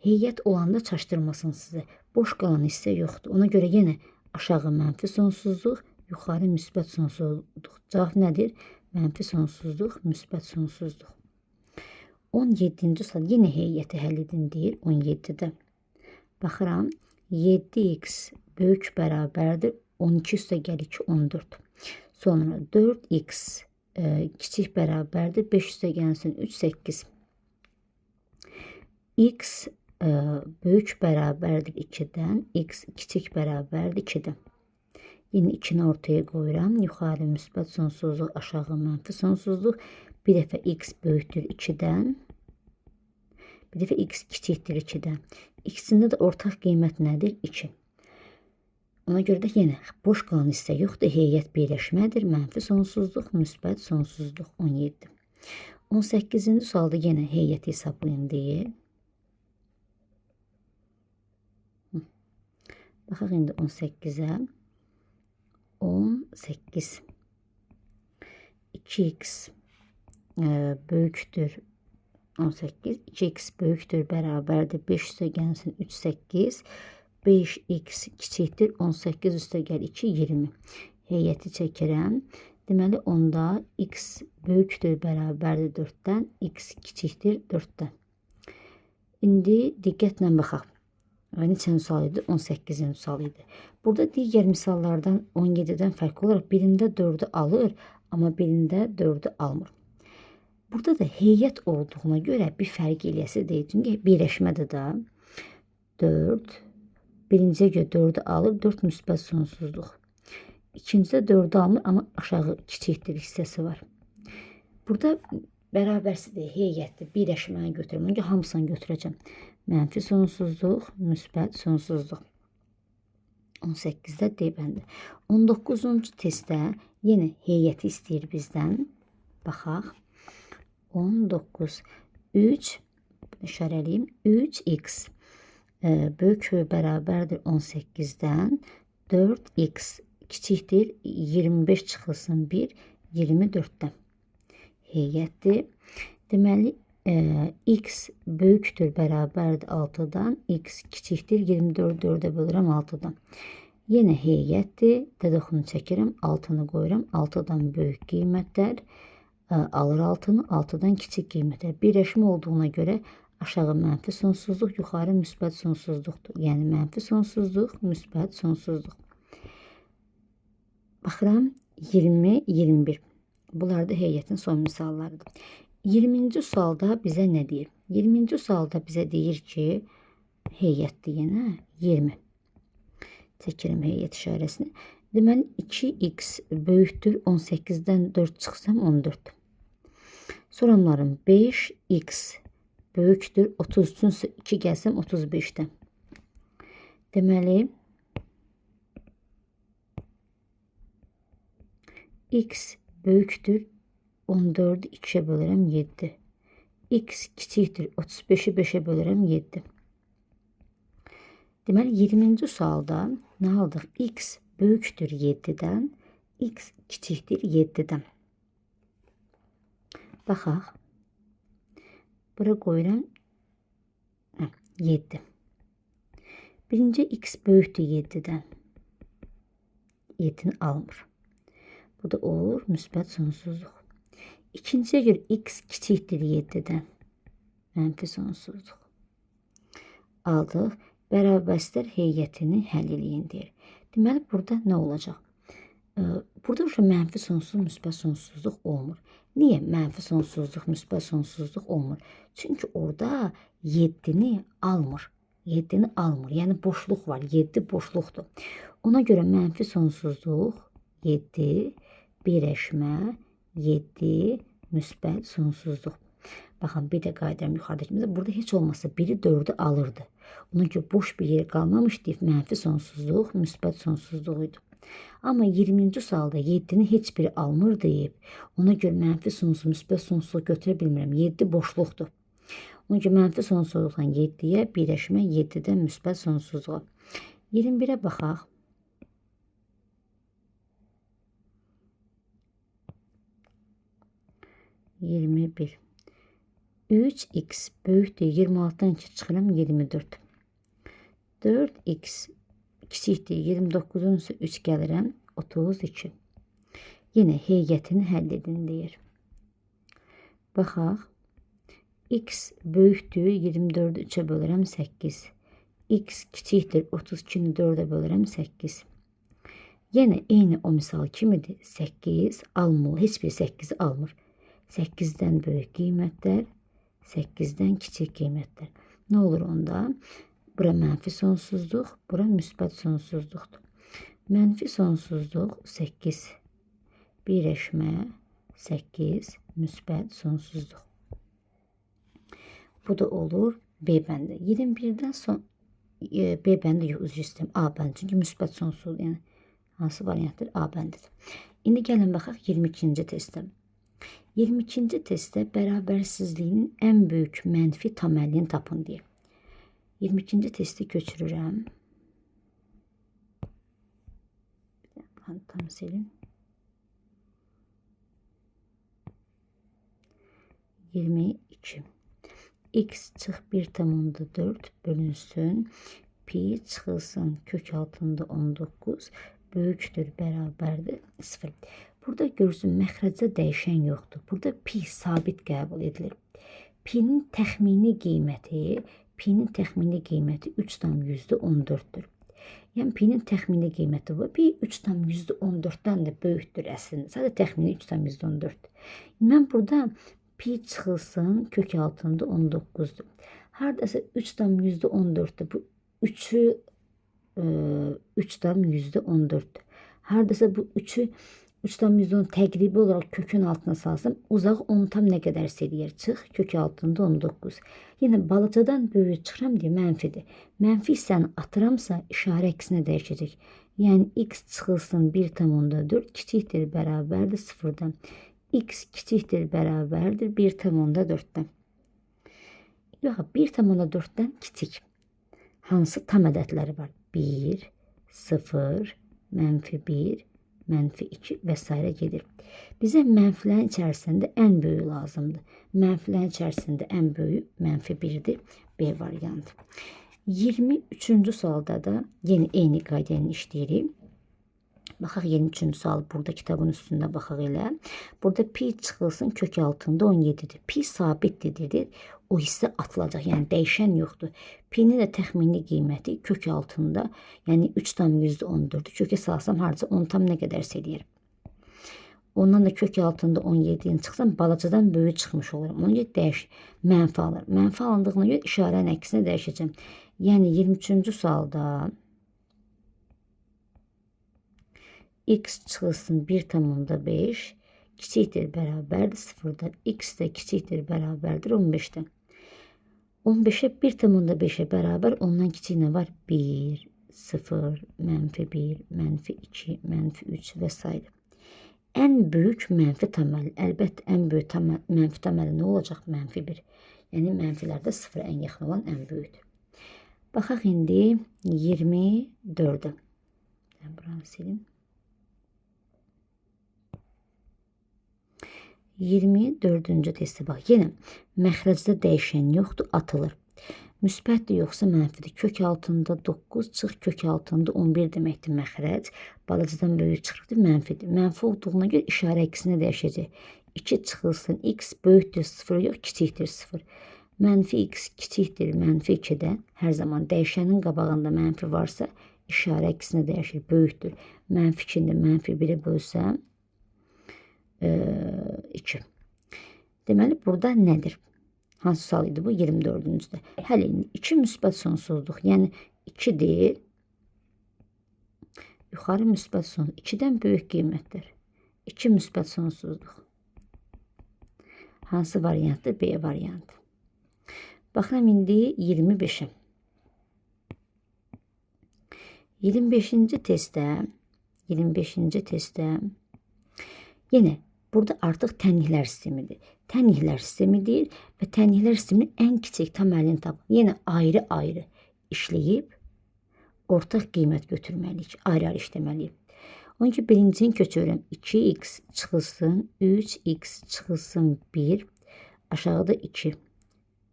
Heyət olanda çaşdırmasın sizə. Boş qalan hissə yoxdur. Ona görə yenə aşağı mənfi sonsuzluq, yuxarı müsbət sonsuzluq. Cavab nədir? Mənfi sonsuzluq, müsbət sonsuzluq. 17-ci sual yenə heyəti həll edin deyir 17-də. Baxıram, 7x böyük bərabərdir. 12 üstə gəl 2, 14. Sonra 4x kiçik bərabərdir. 5 üstə gəlsin 3, 8. X böyük bərabərdir 2-dən. X kiçik bərabərdir 2-dən. Yine 2-ni ortaya qoyuram. Yuxarı müsbət sonsuzluq, aşağı mənfi sonsuzluq. Bir dəfə x böyükdür 2-dən. Bir dəfə x kiçikdir 2-dən. İkisində də ortaq qiymət nədir? 2. Ona görə də yenə boş qalan hissə yoxdur. Heyət birləşmədir. Mənfi sonsuzluq, müsbət sonsuzluq 17. 18-ci sualda yenə heyəti hesablayın deyir. Baxaq indi 18-ə. 18 2x böyükdür 18. 2x böyükdür bərabərdir 5 üstə gəlsin 3 8. 5x kiçikdir 18 üstə gəl 2 20. Heyəti çəkirəm. Deməli onda x böyükdür bərabərdir 4-dən, x kiçikdir 4-dən. İndi diqqətlə baxaq. Neçə misal idi? 18-ci misal idi. Burada digər misallardan 17-dən fərqli olaraq birində 4-ü alır, amma birində 4-ü almır. Burada da heyət olduğuna görə bir fərq eləyəsi deyil. Çünki birləşmədir də 4, birinciyə görə 4-ü alır, 4 müsbət sonsuzluq. İkincidə 4-ü almır, amma aşağı kiçikdir hissəsi var. Burada bərabərsidir, heyətdir, birləşməni götürürəm. Önce hamısını götürəcəm. Mənfi sonsuzluq, müsbət sonsuzluq. 18-də D bəndi. 19-cu testdə yenə heyəti istəyir bizdən. Baxaq. 19, 3, işarəliyim, 3x böyük və bərabərdir 18-dən, 4x kiçikdir 25 çıxılsın 1, 24-dən. Heyətdir. Deməli, x böyükdür bərabərdir 6-dan, x kiçikdir 24 4-ə bölürəm 6-dan. Yenə heyətdir. Dədəxunu çəkirəm, 6-nı qoyuram. 6-dan böyük qiymətlər alır 6-nı, 6-dan kiçik qiymətlər. Birləşmə olduğuna görə aşağı mənfi sonsuzluq, yuxarı müsbət sonsuzluqdur. Yəni mənfi sonsuzluq, müsbət sonsuzluq. Baxıram 20, 21. Bunlar da heyətin son misallarıdır. 20-ci sualda bizə nə deyir? 20-ci sualda bizə deyir ki, heyətdir yenə 20. Çəkirim heyət işarəsini. Deməli 2x böyükdür 18-dən 4 çıxsam 14. Soramlarım 5x böyükdür 33-ünsə 2 gəlsəm 35-dən. Deməli x böyükdür 14'ü 2'ye bölürəm 7. X kiçikdir 35'i 5'e bölürəm 7. Deməli 20-ci sualda nə aldıq? X böyükdür 7-dən, x kiçikdir 7-dən. Baxaq. Bura qoyuram 7. Birinci x böyükdür 7-dən. 7'ni almır. Bu da olur müsbət sonsuzluq. İkinciyə görə x kiçikdir 7-dən. Mənfi sonsuzluq. Aldıq. Bərabərliklər heyətini həll eləyin deyir. Deməli burada nə olacaq? Burada mənfi sonsuzluq, müsbət sonsuzluq olmur. Niyə mənfi sonsuzluq, müsbət sonsuzluq olmur? Çünki orada 7'ni almır. 7'ni almır. Yəni boşluq var. 7 boşluqdur. Ona görə mənfi sonsuzluq 7 birləşmə 7 müsbət sonsuzluq. Baxın bir də qayıdıram yuxarıdakımıza. Burada heç olmasa biri 4'ü alırdı. Onun ki boş bir yer qalmamışdı. Mənfi sonsuzluq, müsbət sonsuzluğuydu. Amma 20-ci sualda 7'ni heç biri almır deyib. Ona görə mənfi sonsuzluq, müsbət sonsuzluq götürə bilmirəm. 7 boşluqdur. Ona görə mənfi sonsuzluqdan 7'yə birləşmə 7'dən müsbət sonsuzluğa. 21'ə baxaq. (21) 3x böyükdür 26'dan 2 çıxıram 24. 4x kiçikdir 29'un ise 3 gəlirəm 32. Yenə heyətini həll edin deyir. Baxaq. X böyükdür 24'ü 3'ə bölürəm 8. X kiçikdir 32'ni 4'ə bölürəm 8. Yenə eyni o misal kimidir. 8 almır. Heç bir 8'i almır. 8'dən böyük qiymətlər, 8'dən kiçik qiymətlər. Nə olur onda? Bura mənfi sonsuzluq, bura müsbət sonsuzluqdur. Mənfi sonsuzluq 8. Birləşmə 8 müsbət sonsuzluq. Bu da olur B bəndi. 21'dən son B bəndi yox, üzr istəyirəm. A bəndi. Çünki müsbət sonsuzluq, yəni hansı variantdır? A bəndidir. İndi gəlin baxaq 22-ci testə. 22-ci testdə bərabərsizliyin ən böyük mənfi tam həllini tapın deyir. 22-ci testi köçürürəm. Baxın, tam silin. 22. X çıx 1,4 bölünsün. Pi çıxılsın kök altında 19 böyükdür, bərabərdir 0. Burada görürsün, məxrəcdə dəyişən yoxdur. Burada pi sabit qəbul edilir. P'nin təxmini qiyməti 3,14'dür. Yəni P'nin təxmini qiyməti bu. Pi 3,14'dən də böyükdür əslində. Sadəcə təxmini 3,14'dür. Mən burada pi çıxılsın kök altında 19'dur. Hardasa 3,14'dür. Bu 3'ü 3,14'dür. Hardasa bu 3'ü 3,10 təqribi olaraq kökün altına salsam, uzağı 10 tam nə qədərsə eləyər. Çıx, kök altında 19. Yenə balacadan böyük çıxıram deyə mənfidir. Mənfi hissəni atıramsa, işarə əksinə dəyişəcək. Yəni x çıxılsın 1,4 kiçikdir, bərabərdir 0-dan. X kiçikdir, bərabərdir 1,4'dən. Yox, 1,4'dən kiçik. Hansı tam ədədləri var? 1, 0, -1, -2 və s. gedir. Bizə mənfilərin içərisində ən böyüyü lazımdır. Mənfilərin içərisində ən böyüyü -1'dir. B variantı. 23-cü sualda da yeni eyni qayda ilə işləyirik. Baxaq 23-cü sual burada kitabın üstündə baxaq elə. Burada pi çıxılsın kök altında 17'dir. Pi sabitdir. O hissə atılacaq. Yəni dəyişən yoxdur. Pi'nin də təxmini qiyməti kök altında, yəni 3,14'dür. Kökə salsam harca 10 tam nə qədərsə eləyər. Ondan da kök altında 17'nin çıxsam balacadan böyük çıxmış olurum. Ona görə dəyiş, mənfi alır. Mənfi alındığına görə işarənin əksinə dəyişəcəm. Yəni 23-cü sualda x çıxılsın 1,5 kiçikdir, bərabərdir 0'dan. X də kiçikdir, bərabərdir 15'dən. 15'e 1,5'e bərabər ondan kiçik nə var? 1, 0, -1, -2, -3 və s. Ən böyük mənfi təməli. Əlbəttə ən böyük mənfi təməli nə olacaq? -1. Yəni mənfilərdə 0'a ən yaxın olan ən böyükdür. Baxaq indi 24'ə. Ben buranı sileyim. 24-cü testi bax. Yenə məxrəcdə dəyişən yoxdur, atılır. Müsbətdir yoxsa mənfidir. Kök altında 9 çıx kök altında 11 deməkdir məxrəc. Balacadan böyük çıxırdı, mənfidir. Mənfi olduğuna görə işarə əksinə dəyişəcək. 2 çıxılsın x böyükdür 0 yox, kiçikdir 0. -x kiçikdir -2'dən. Hər zaman dəyişənin qabağında mənfi varsa işarə əksinə dəyişir, böyükdür. -2'ni -1'e bölsəm 2. Deməli burada nədir? Hansı sual idi bu? 24-cüdə. Hələ 2 müsbət sonsuzluq. Yəni 2'dir. Yuxarı müsbət sonsuzluq. 2'dən böyük qiymətdir. 2 müsbət sonsuzluq. Hansı variantdır? B variantı. Baxıram indi 25'ə. 25-ci testdə yenə burada artıq tənliklər sistemidir. Tənliklər sistemidir və tənliklər sisteminin ən kiçik tam əlini tapın. Yenə ayrı-ayrı işləyib ortaq qiymət götürməliyik. Ayrı-ayrı işləməliyik. Onun ki, birincini köçürürəm. 2x çıxılsın, 3x çıxılsın 1, aşağıda 2.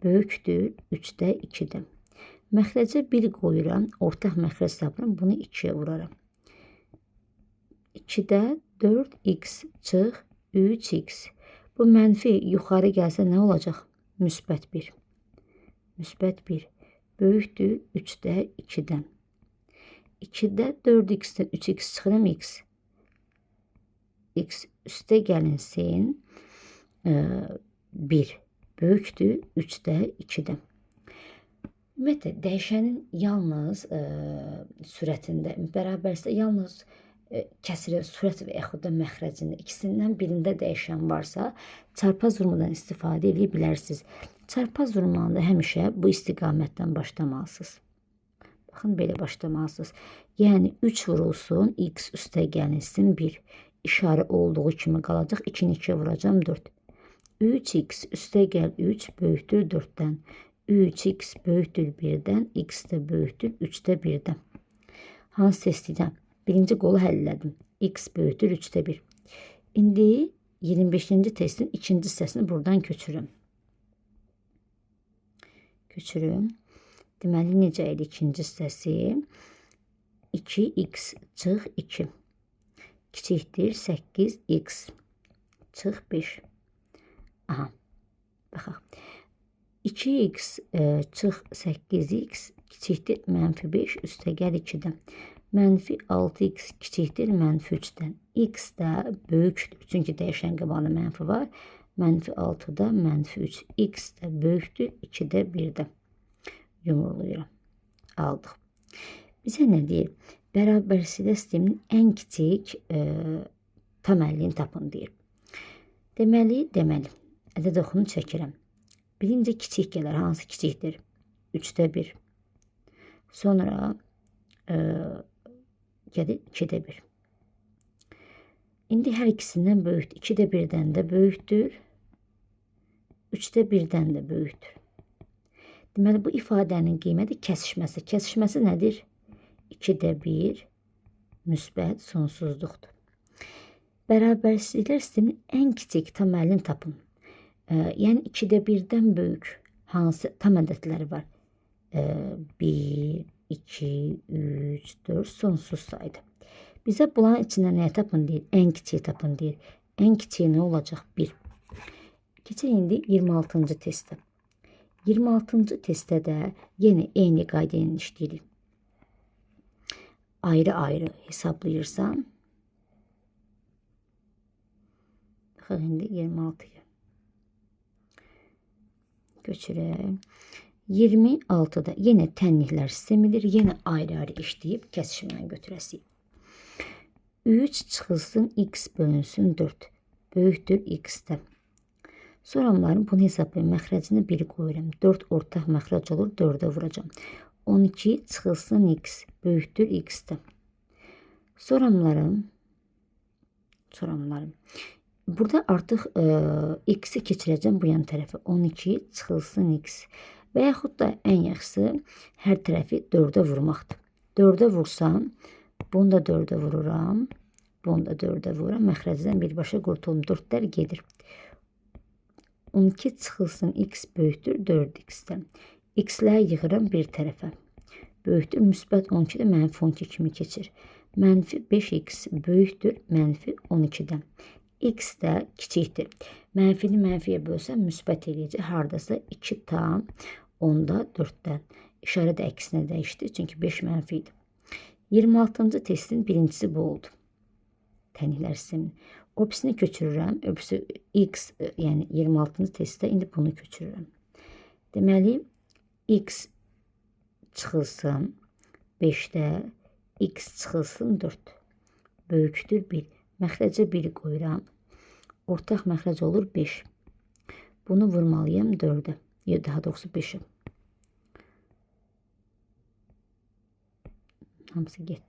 Böyükdür 3'də 2'dən. Məxrəcə 1 qoyuram, ortaq məxrəc tapıram, bunu 2'yə vuraram. 2'də 4x çıx, 3x. Bu mənfi yuxarı gəlsə nə olacaq? Müsbət 1. Müsbət 1. Böyükdür 3'də 2'dən. 2'də 4x'dən 3x çıxıram x. X üstə gəlinsin 1. Böyükdür 3'də 2'dən. Ümumiyyətlə, dəyişənin yalnız sürətində, bərabərsə yalnız kəsirə sürət və yaxud da məxrəcində ikisindən birində dəyişən varsa, çarpaz vurmadan istifadə edə bilərsiniz. Çarpaz vurmanda həmişə bu istiqamətdən başlamalısınız. Baxın, belə başlamalısınız. Yəni 3 vurulsun, x üstə gəlinsin 1. İşarə olduğu kimi qalacaq. 2'ni 2'yə vuracam 4. 3x üstə gəl 3 böyükdür 4'dən. 3x böyükdür 1'dən, x də böyükdür 3'də 1'dən. Hansı testdən? Birinci qolu həll elədim. x böyükdür 3'də 1. İndi 25-ci testin ikinci hissəsini buradan köçürüm. Deməli, necə idi ikinci hissəsi? 2x çıx 2 kiçikdir 8x çıx 5. Aha, baxaq. 2x çıx 8x kiçikdir -5 üstəgəl 2-dən. -6x kiçikdir -3-dən. X də böyükdür. Çünki dəyişən qabağında mənfi var. -6-da -3. X də böyükdür 2-də 1-də. Yumurlayıram. Aldıq. Bizə nə deyir? Bərabərlikdə sisteminin ən kiçik tam əllini tapın deyir. Deməli, ədəd oxunu çəkirəm. Birinci kiçik gələr. Hansı kiçikdir? 3-də 1. Sonra gəlir 2-də 1. İndi hər ikisindən böyükdür. 2-də 1-dən də böyükdür. 3-də 1-dən də böyükdür. Deməli, bu ifadənin qiyməti kəsişməsi. Kəsişməsi nədir? 2-də 1 müsbət sonsuzluqdur. Bərabərliklər sisteminin ən kiçik tam əllini tapın. Yəni 2-də 1-dən böyük hansı tam ədədləri var? 1, 2, 3, 4 sonsuz saydı. Bizə bunların içindən nəyə tapın deyir? Ən kiçiyi tapın deyir. Ən kiçiyi nə olacaq? 1. Keçək indi 26-cı testə. 26-cı testdə də yenə eyni qayda ilə işləyirik. Ayrı-ayrı hesablayırsam. Baxaq indi 26-ya. Köçürək. 26-da yenə tənliklər sistemidir. Yenə ayrı-ayrı işləyib kəsişməni götürəsiyik. 3 çıxılsın x bölünsün 4. Böyükdür x-də. Soramların bunu hesablayın. Məxrəcini 1 qoyuram. 4 ortaq məxrəc olur. 4-ə vuracam. 12 çıxılsın x böyükdür x-də. Soramlarım. Burada artıq x-i keçirəcəm bu yan tərəfə. 12 çıxılsın x. Və yaxud da ən yaxşısı hər tərəfi 4-ə vurmaqdır. 4-ə vursam, bunu da 4-ə vururam. Bunu da 4-ə vururam. Məxrəcdən birbaşa qurtulum. 4-lər gedir. 12 çıxılsın x böyükdür 4x-dən. X-ləri yığıram bir tərəfə. Böyükdür müsbət 12-də -12 kimi keçir. -5x böyükdür -12-dən. X də kiçikdir. Mənfini mənfiyə bölsəm müsbət eləyəcək. Hardasa 2 tam 10-da 4-dən. İşarə də əksinə dəyişdi. Çünki 5 mənfi idi. 26-cı testin birincisi bu oldu. Tənliklər sisteminin. Öbürsünü köçürürəm. Öbürsü x, yəni 26-cı testdə indi bunu köçürürəm. Deməli, x çıxılsın 5-də, x çıxılsın 4. Böyükdür 1. Məxrəcə 1 qoyuram. Ortaq məxrəc olur 5. Bunu vurmalıyam 4-ə. Ya daha doğrusu 5-ə. Hamısı getdi.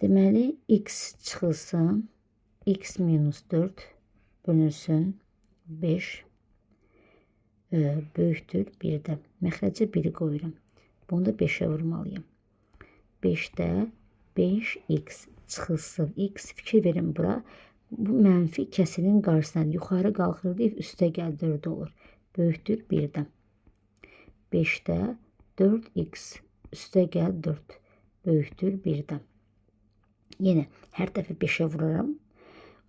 Deməli, x çıxılsın, x minus 4 bölünsün 5 böyükdür 1-də. Məxrəcə 1 qoyuram. Bunu da 5-ə vurmalıyam. 5-də 5x çıxılsın x. Fikir verin bura. Bu mənfi kəsirin qarşısına yuxarı qalxır deyib üstə gəl 4 olur. Böyükdür 1-dən. 5-də 4x üstə gəl 4. Böyükdür 1-dən. Yenə hər dəfə 5-ə vuraram.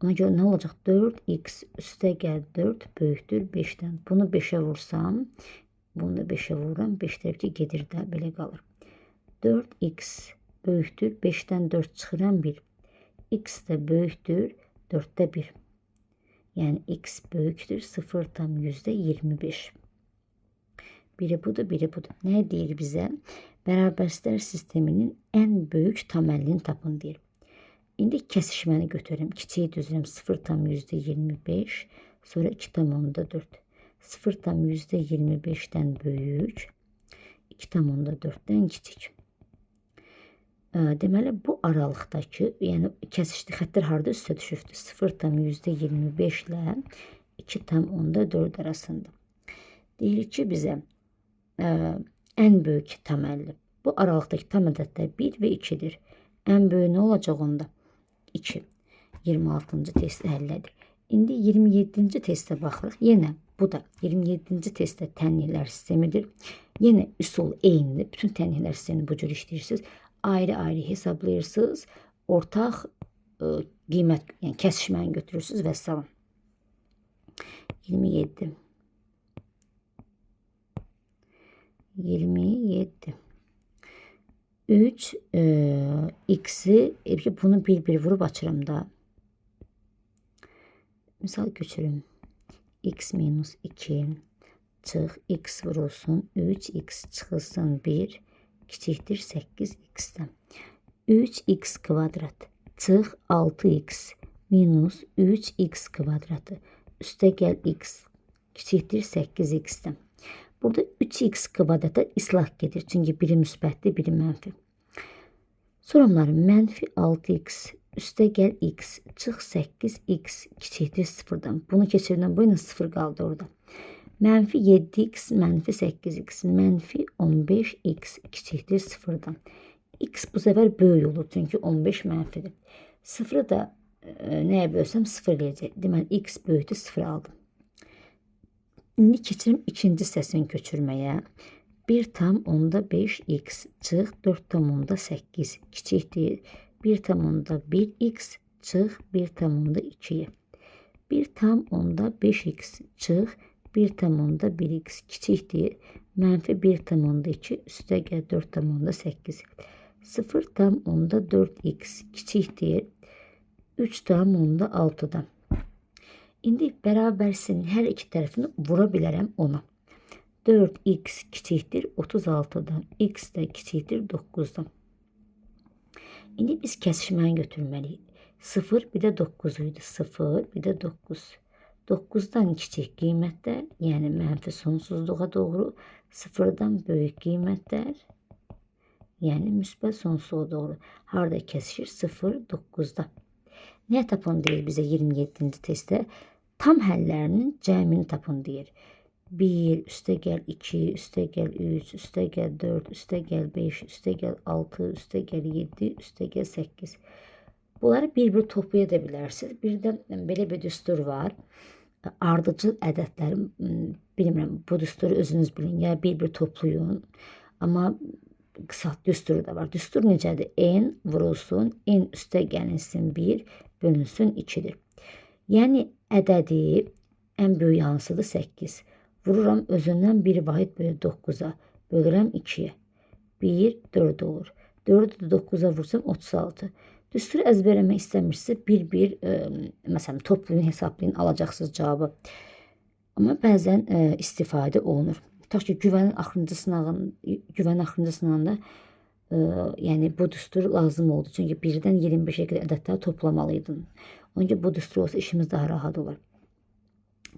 Ona görə nə olacaq? 4x üstə gəl 4 böyükdür 5-dən. Bunu 5-ə vursam, bunu da 5-ə vururam. 5 tərəfki gedir də belə qalır. 4x böyükdür 5-dən 4 çıxıram 1. X də böyükdür 4-də 1. Yəni x böyükdür 0,25. Biri budur, biri budur. Nə deyir bizə? Bərabərliklər sisteminin ən böyük tam əllini tapın deyir. İndi kəsişməni götürürəm. Kiçiyi düzürəm 0,25, sonra 2,4. 0,25-dən böyük, 2,4-dən kiçik. Deməli, bu aralıqdakı, yəni kəsişli xətlər harada üstə düşübdür? 0,25 ilə 2,4 arasında. Deyir ki, bizə ən böyük tam əlli. Bu aralıqdakı tam ədədlər 1 və 2-dir. En böyük nə olacaq onda? 2. 26-cı testi həllədik. İndi 27-ci testə baxırıq. Yenə bu da 27-ci testdə tənliklər sistemidir. Yenə üsul eynidir. Bütün tənliklər sistemini bu cür işləyirsiniz. Ayrı-ayrı hesablayırsınız. Ortaq qiymət, yəni kəsişməni götürürsünüz və salam. 27. 27. 3 x'i bunu bir vurub açıram da. Misal götürüm. X minus 2 çıx x vurulsun 3x çıxılsın 1 kiçikdir 8x'dən. 3x kvadrat çıx 6x minus 3x kvadratı üstə gəl x kiçikdir 8x'dən. Burada 3x kvadrata islah gedir. Çünki biri müsbətdir, biri mənfi. Sorumları mənfi 6x üstə gəl x çıx 8x kiçikdir 0'dan. Bunu keçirdən bu ilə 0 qaldı orada. Mənfi 7x mənfi 8x mənfi 15x kiçikdir 0'dan. X bu sefer böyük olur çünkü 15 mənfidir. 0'ı da nəyə bölsəm 0 eləyəcək. Deməli x böyükdür 0 aldım. İndi keçirim ikinci hissəsini köçürməyə. 1/5x çıx 4/8 kiçikdir 1/1x çıx 1/2'ye. 1/5x çıx 1/1x kiçikdir mənfi 1/2 üstə gəl 4/8. 0/4x kiçikdir 3/6'dan. İndi bərabərsinin hər iki tərəfini vura bilərəm ona. 4x kiçikdir 36'dan, x də kiçikdir 9'dan. İndi biz kəsişməni götürməliyik. 0 bir də 9 idi. 0 bir də 9. 9'dan kiçik qiymətlər, yəni mənfi sonsuzluğa doğru, 0'dan böyük qiymətlər, yəni müsbət sonsuzluğa doğru. Harada kəsişir? 0, 9'da. Nə tapın deyir bizə 27-ci testdə? Tam həllərinin cəmini tapın deyir. 1, üstə gəl 2, üstə gəl 3, üstə gəl 4, üstə gəl 5, üstə gəl 6, üstə gəl 7, üstə gəl 8. Bunları bir toplaya da bilərsiniz. Bir də belə bir düstur var. Ardıcıl ədədləri, bilmirəm, bu düsturu özünüz bilin. Ya bir toplayın. Amma qısalt düsturu da var. Düstur necədir? N vurulsun, n üstə gəlinsin 1, bölünsün 2'dir. Yəni ədədi ən böyük hansıdır? 8. Vururam özündən bir vahid bölü 9'a. Bölürəm 2'ye. 1, 4 olur. 4'ü 9'a vursam 36. Düsturu əzbərləmək istəmirsə bir məsələn toplayın, hesablayın, alacaqsınız cavabı. Amma bəzən istifadə olunur. Tutaq ki, güvənin axırıncı sınağında yəni bu düstur lazım oldu. Çünki 1'dən 25'e qədər ədədləri toplamalıydın. Onun ki, bu düstur olsa işimiz daha rahat olur.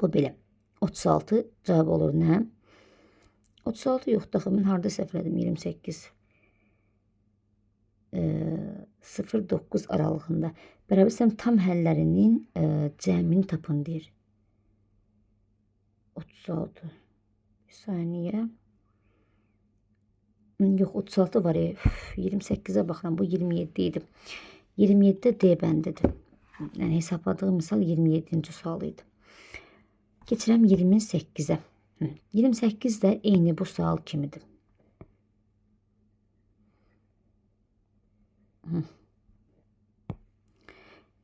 Bu belə. 36 cavab olur nə? 36 yox, daxı mən harada səhv elədim? 28. 0-9 aralığında. Bərabərsəm tam həllərinin cəmini tapın deyir. 36. Bir saniyə. Yox, 36 var. 28'e baxıram. Bu 27 idi. 27'de D bəndidir. Yəni hesabladığım misal 27-ci sual idi. Keçirəm 28'e. 28 də eyni bu sual kimidir. Hı.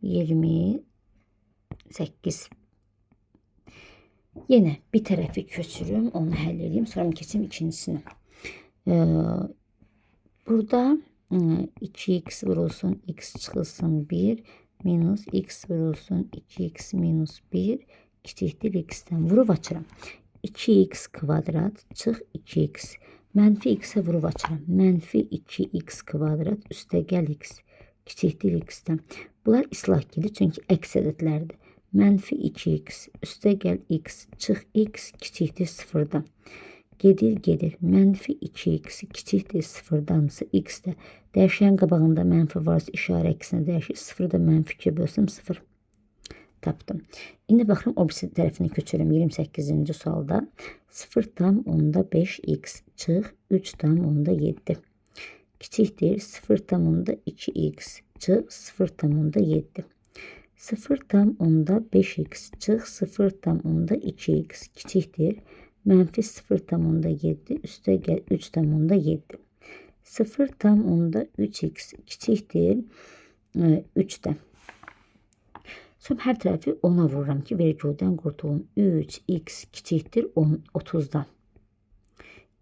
28. Yenə bir tərəfi köçürüm, onu həll edeyim, sonra keçim ikincisini. Burada 2x vurulsun, x çıxılsın 1, minus x vurulsun, 2x minus 1, kiçikdir x-dən. Vurub açıram. 2x kvadrat çıx 2x. Mənfi x-ə vurub açıram. Mənfi 2x kvadrat üstə gəl x. Kiçikdir x-dən. Bunlar islah gedir çünki əks ədədlərdir. Mənfi 2x üstə gəl x çıx x kiçikdir 0'dan. Gedir. Mənfi 2x kiçikdir 0'dansa x də. Dəyişən qabağında mənfi varsa işarə əksinə dəyişir. 0'da mənfi 2 bölsəm 0. Tapdım. İndi baxıram o birisi tərəfini köçürüm 28-ci sualda. 0/5x çıx 3/7. kiçikdir 0,2x çıx 0,7. 0,5x çıx 0,2x kiçikdir mənfi 0,7 üstə gəl 3,7. 0,3x kiçikdir 3'dən. Sonra hər tərəfi 10'a vururam ki, vergüldən qurtulum. 3x kiçikdir 10, 30'dan.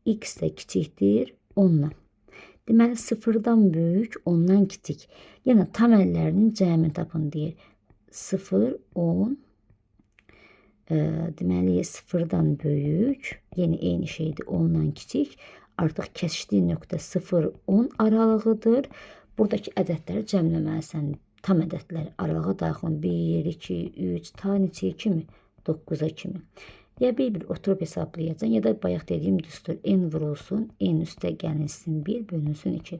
X də kiçikdir 10'dan. Deməli, 0'dan böyük, 10'dan kiçik. Yəni, tam əllərinin cəmini tapın deyir. 0, 10. Deməli, 0'dan böyük, yəni eyni şeydir, 10'dan kiçik. Artıq kəsişdiyi nöqtə 0, 10 aralığıdır. Buradakı ədədləri cəmləməlisən. Tam ədədləri aralığa daxil 1, 2, 3, ta neçəyə kimi? 9'a kimi. Ya bir oturup hesablayacaksın ya da bayaq dediyim düstur n vurulsun, n üstə gəlsin 1 bölünsün 2.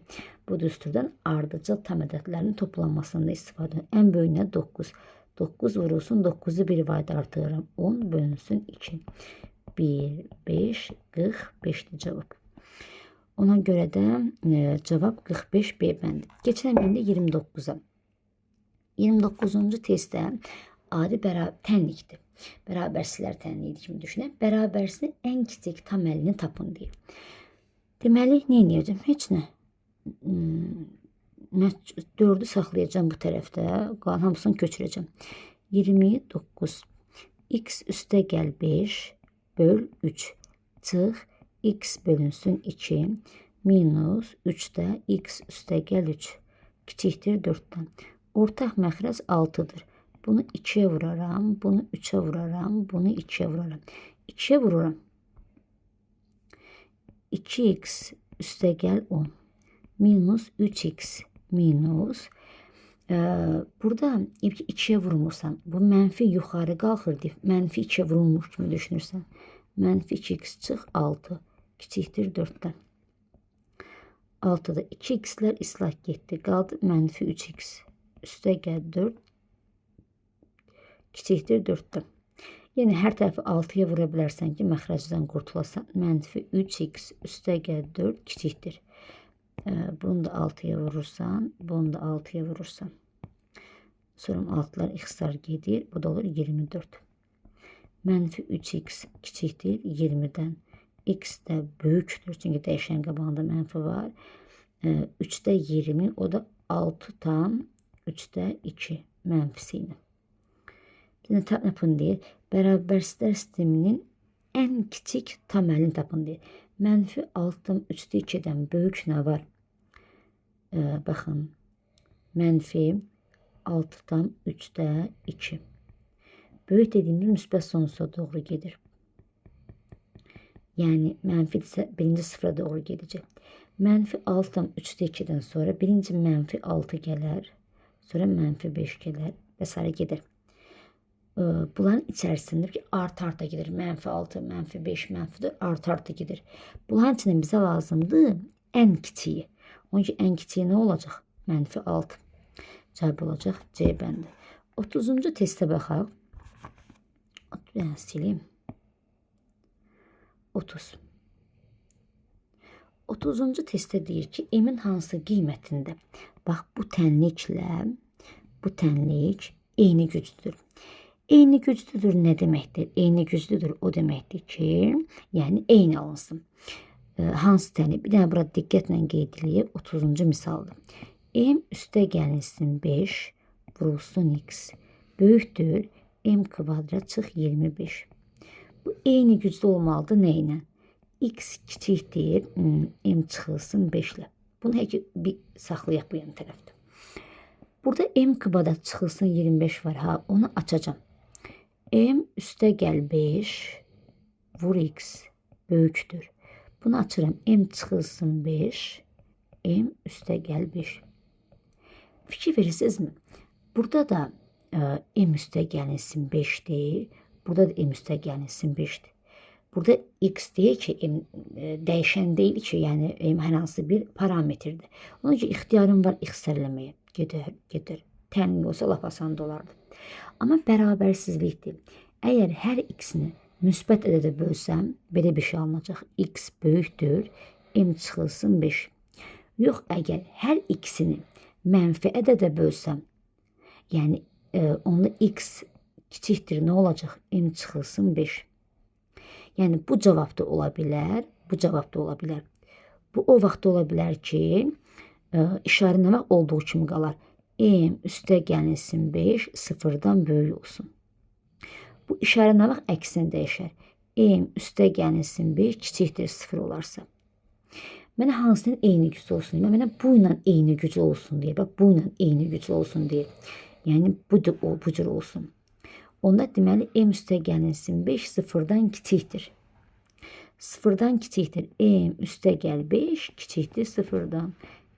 Bu düsturdan ardıcıl tam ədədlərin toplanmasında istifadə edir. Ən böyüyünə 9. 9 vurulsun, 9'u bir vayda artırıram. 10 bölünsün 2. 1, 5, 45'dir cevap. Ona görə də cevap 45 B bəndi. Keçən indi 29'a. 29. testdə adi tənlikdir. Bərabərsizlər tənliyi kimi düşünək. Bərabərsizin ən kiçik tam əlini tapın deyir. Deməli, nə edəcəm? Heç nə. 4'ü saxlayacağım bu tərəfdə. Qalan hamısını köçürəcəm. 29. X üstə gəl 5 böl 3 çıx x bölünsün 2 minus 3'də x üstə gəl 3 kiçikdir 4'dən. Ortaq məxrəc 6'dır. Bunu 2'ye vuraram, bunu 3'e vuraram, bunu 2'ye vuraram. 2'ye vururam. 2x üstə gəl 10 minus 3x minus burada 2'ye vurmursan, bu mənfi yuxarı qalxır deyib, mənfi 2'ye vurulmuş kimi düşünürsən. Mənfi 2x çıx 6 kiçikdir 4'dən. 6'da 2x'lər islah getdi. Qaldı mənfi 3x. Üstə gəl 4 kiçikdir 4'dən. Yəni hər tərəfi 6'ya vura bilərsən ki, məxrəcdən qurtulasan. Mənfi 3x üstə gəl 4 kiçikdir. Bunu da 6'ya vurursan, bunu da 6'ya vurursan. Sonra 6'lar ixtisar gedir. Bu da olur 24. Mənfi 3x kiçikdir 20'dən. X də böyükdür. Çünki dəyişən qabağında mənfi var. 3'də 20, o da 6 tam 3'də 2 mənfisi ilə. Şimdi tam yapın deyir. Bərabərsizlər sisteminin ən kiçik tam əlini tapın deyir. Mənfi 6 3'də 2'dən böyük nə var? Baxın. Mənfi 6 tam 3'də 2. Böyük dediğimde müsbət sonuca doğru gedir. Yani mənfi ise birinci sıfıra doğru gedəcək. Mənfi 6 tam 3'də 2'dən sonra birinci mənfi 6 gələr. Sonra mənfi 5 gələr və s. gedir. Bunların içərisində ki arta gedir. Mənfi 6, mənfi 5, mənfi 4 arta gedir. Bunların içində bizə lazımdır ən kiçiyi. Onun ki ən kiçiyi nə olacaq? Mənfi 6. Cavab olacaq C bəndi. 30-cu testə baxaq. Ben sileyim. 30. 30-cu testdə deyir ki, emin hansı qiymətində? Bax, bu tənliklə bu tənlik eyni güclüdür. Eyni güclüdür nə deməkdir? Eyni güclüdür o deməkdir ki, yəni eyni alınsın. Hansı tənlik? Bir dənə burada diqqətlə qeyd edilib 30-cu misaldır. M üstə gəlinsin 5 vurulsun x böyükdür m kvadrat çıx 25. Bu eyni güclü olmalıdır nə ilə? X kiçikdir m çıxılsın 5 ilə. Bunu həqiqi bir saxlayaq bu yan tərəfdə. Burada m kvadrat çıxılsın 25 var. Ha, onu açacağım. M üstə gəl 5 vur x böyükdür. Bunu açıram. M çıxılsın 5 m üstə gəl 5. Fikir verirsinizmi? Burada da m üstə gəlinsin 5'dir. Burada da m üstə gəlinsin 5'dir. Burada x deyil ki, m dəyişən deyil ki, yəni m hər hansı bir parametrdir. Ona görə ixtiyarım var ixtisarləməyə. Gedir. Təmin olsa lap asan olardı. Amma bərabərsizlikdir. Əgər hər x-ni müsbət ədədə bölsəm, belə bir şey alınacaq. X böyükdür, m çıxılsın 5. Yox, əgər hər ikisini mənfi ədədə bölsəm, yəni onda x kiçikdir nə olacaq? M çıxılsın 5. Yəni bu cavab da ola bilər, bu cavab da ola bilər. Bu o vaxt ola bilər ki, işarələmək olduğu kimi qalar. M üstə gəlinsin 5 sıfırdan böyük olsun. Bu işarələmək əksini dəyişər. M üstə gəlinsin 5 kiçikdir 0 olarsa. Mənə hansının eyni güclü olsun deyir. Mənə bu ilə eyni güclü olsun deyir. Bax, bu ilə eyni güclü olsun deyir. Yəni bu cür olsun. Onda deməli M üstə gəlinsin 5 sıfırdan kiçikdir. Sıfırdan kiçikdir. M üstə gəl 5 kiçikdir sıfırdan.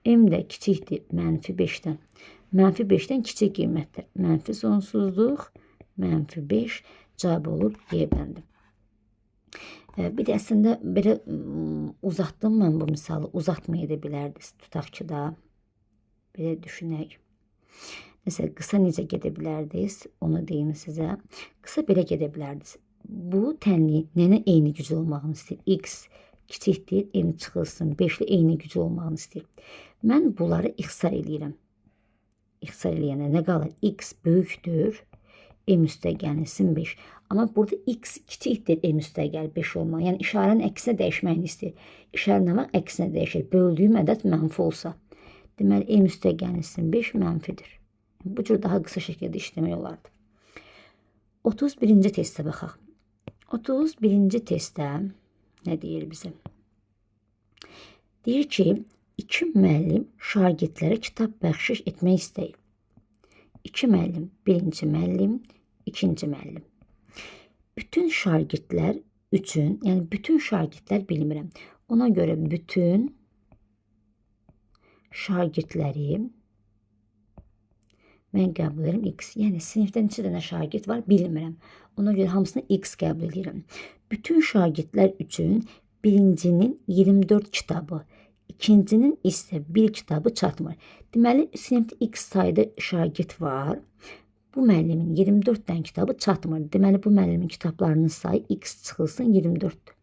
M də kiçikdir mənfi 5-dən. Mənfi 5-dən kiçik qiymətdir. Mənfi sonsuzluq, mənfi 5 cavab olur Y bəndi. Bir də əslində belə uzatdım mən bu misalı. Uzatmaya da bilərdiniz. Tutaq ki da belə düşünək. Məsələn, qısa necə gedə bilərdiniz? Onu deyim sizə. Qısa belə gedə bilərdiniz. Bu tənliyin nənə eyni güclü olmağını istəyir. X kiçikdir, M çıxılsın 5-li eyni güclü olmağını istəyir. Mən bunları ixtisar eləyirəm. İxtisar eləyəndə nə qalır? X böyükdür, M üstə gəlinsin 5. Amma burada x kiçikdir, M üstə gəl 5 olmaq. Yəni işarənin əksinə dəyişməyini istəyir. İşarələmək əksinə dəyişir. Böldüyüm ədəd mənfi olsa. Deməli, M üstə gəlinsin 5 mənfidir. Bu cür daha qısa şəkildə işləmək olardı. 31-ci testə baxaq. 31-ci testdə nə deyir bizə? Deyir ki, 2 müəllim şagirdlərə kitab bəxşiş etmək istəyir. 2 müəllim, birinci müəllim, ikinci müəllim. Bütün şagirdlər üçün, yəni bütün şagirdlər bilmirəm. Ona görə bütün şagirdləri mən qəbul edirəm x. Yəni sinifdə neçə dənə şagird var bilmirəm. Ona görə hamısını x qəbul edirəm. Bütün şagirdlər üçün birincinin 24 kitabı, ikincinin isə 1 kitabı çatmır. Deməli, sinifdə x sayda şagird var. Bu müəllimin 24 dənə kitabı çatmır. Deməli, bu müəllimin kitablarının sayı x çıxılsın 24-dür.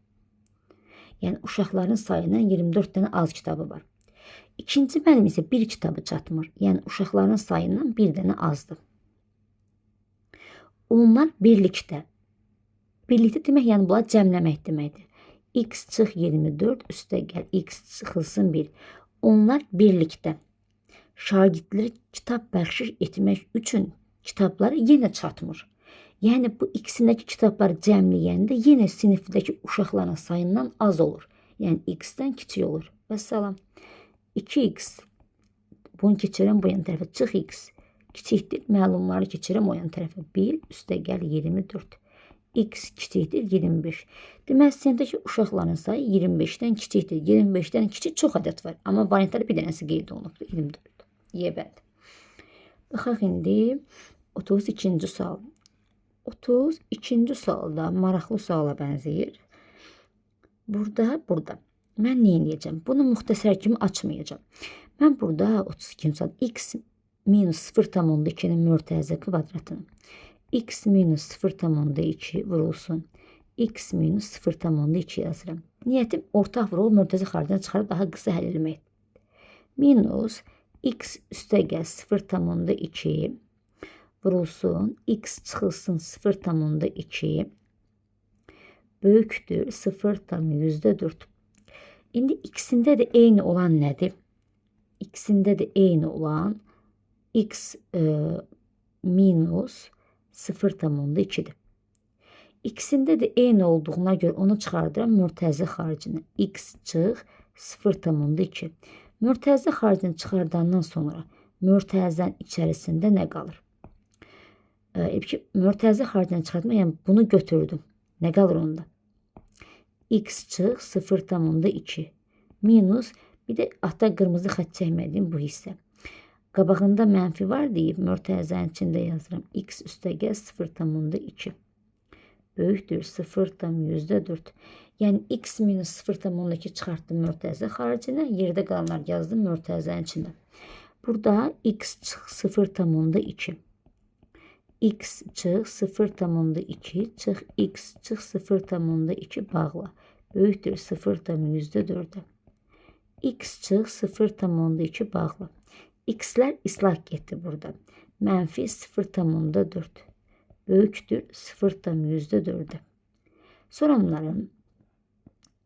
Yəni, uşaqların sayından 24 dənə az kitabı var. İkinci müəllim isə 1 kitabı çatmır. Yəni, uşaqların sayından 1 dənə azdır. Onlar birlikdə. Birlikdə demək, yəni bunlar cəmləmək deməkdir. X çıx 24, üstə gəl, x çıxılsın 1. Onlar birlikdə şagirdlərə kitab bəxşiş etmək üçün kitabları yenə çatmır. Yəni, bu ikisindəki kitabları cəmləyəndə yenə sinifdəki uşaqların sayından az olur. Yəni, x-dən kiçik olur. Vəssalam. 2x. Bunu keçirəm bu yan tərəfə. Çıx x. Kiçikdir. Məlumları keçirəm o yan tərəfə. 1, üstə gəl 24. X kiçikdir 25. Demək, sinifdəki uşaqların sayı 25-dən kiçikdir. 25-dən kiçik çox ədəd var. Amma variantları bir dənəsi qeyd olunubdur. 24. Y bənd. Baxaq indi 32-ci sual. 32-ci sualda maraqlı suala bənzəyir. Burada. Mən nə edəcəm? Bunu müxtəsər kimi açmayacağam. Mən burada 32-ci sual x minus 0,2-nin mürtəzə kvadratını x minus 0,2 vurulsun. X minus 0,2 yazıram. Niyyətim ortaq vurul mürtəzə xaricdən çıxarıb daha qısa həll eləmək. Minus x üstə gəl 0,2 vurulsun. X çıxılsın 0,2 böyükdür 0,4. İndi ikisində də eyni olan nədir? İkisində də eyni olan x minus 0,2'dir. İkisində də eyni olduğuna görə onu çıxardıram mürtəzə xaricinə. X çıx 0,2. Mürtəzə xaricini çıxardandan sonra mürtəzənin içərisində nə qalır? Mürtəzə xaricini çıxartma, yəni bunu götürdüm. Nə qalır onda? X çıx 0,2 minus bir də hatta qırmızı xətt çəkmədiyim bu hissə. Qabağında mənfi var deyib mürtəzənin içində yazıram. X üstə gəl 0,2 böyükdür 0,4. Yəni x minus 0,2 çıxartdım mürtəzə xaricinə, yerdə qalanlar yazdım mürtəzənin içində. Burada x çıx 0,2 x çıx 0,2 çıx x çıx 0,2 bağla. Böyükdür 0,4'e. X çıx 0,2 bağlı. X'ler islah getdi burada. Mənfi 0,4 böyükdür 0,4'e. Sonra bunların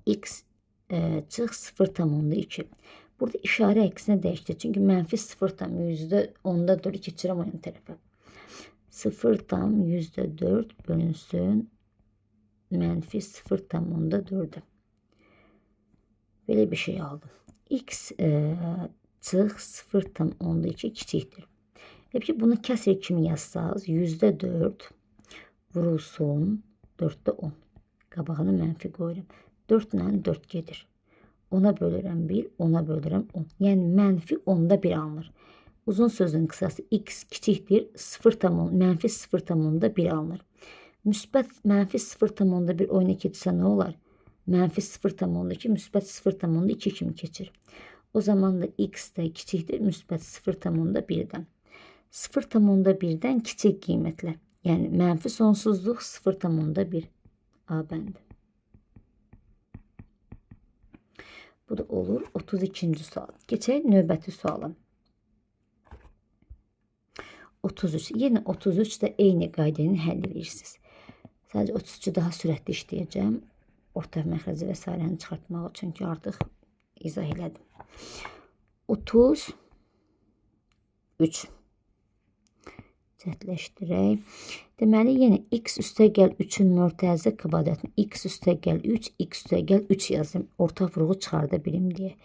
x çıx 0,2. Burada işarə əksinə dəyişdi. Çünki mənfi 0,4 keçirəm o yan tərəfə. 0,4 bölünsün mənfi 0,4'e. Böyle bir şey aldım. X çıx 0,2 kiçikdir. Peki bunu kəsr kimi yazsaz %4 vurulsun 4'də 10. Qabağını mənfi qoyuram. 4 ilə 4 gedir. 10'a bölürəm 1, 10'a bölürəm 10. Yəni mənfi 10'da 1 alınır. Uzun sözün qısası x kiçikdir mənfi 0,1 alınır. Müsbət mənfi 0,1 oyuna keçirsə nə olar? Mənfi 0,2 müsbət 0,2 kimi keçir. O zaman da x də kiçikdir müsbət 0,1'dən. 0,1'dən kiçik qiymətlər. Yəni mənfi sonsuzluq 0,1 A bəndi. Bu da olur 32. sual. Keçək növbəti suala. 33. Yenə 33 də eyni qaydanı həll edirsiniz. Sadəcə 33'ü daha sürətli işləyəcəm. Orta məxrəci və sairəni çıxartmaq üçün ki artıq izah elədim. 33 cəhdləşdirək. Deməli, yenə x üstəgəl 3'ün mörtəzə kvadratını x üstəgəl 3, x üstəgəl 3 yazdım. Ortaq vurğu çıxarda bilim deyə.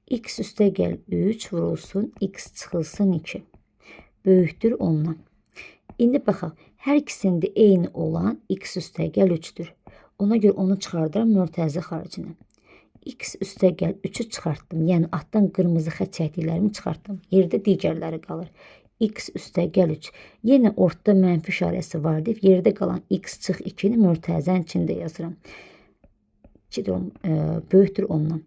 X üstəgəl 3 vurulsun, x çıxılsın 2. Böyükdür 10'dan. İndi baxaq, hər ikisində eyni olan x üstəgəl 3'dür. Ona görə onu çıxardıram mörtəzə xaricinə. X üstəgəl 3'ü çıxartdım. Yəni altdan qırmızı xətt çəkdiklərimi çıxartdım. Yerdə digərləri qalır. X üstəgəl 3. Yenə ortada mənfi işarəsi var deyib, yerdə qalan x çıx 2'ni mörtəzənin içində yazıram. Böyükdür 10'dan.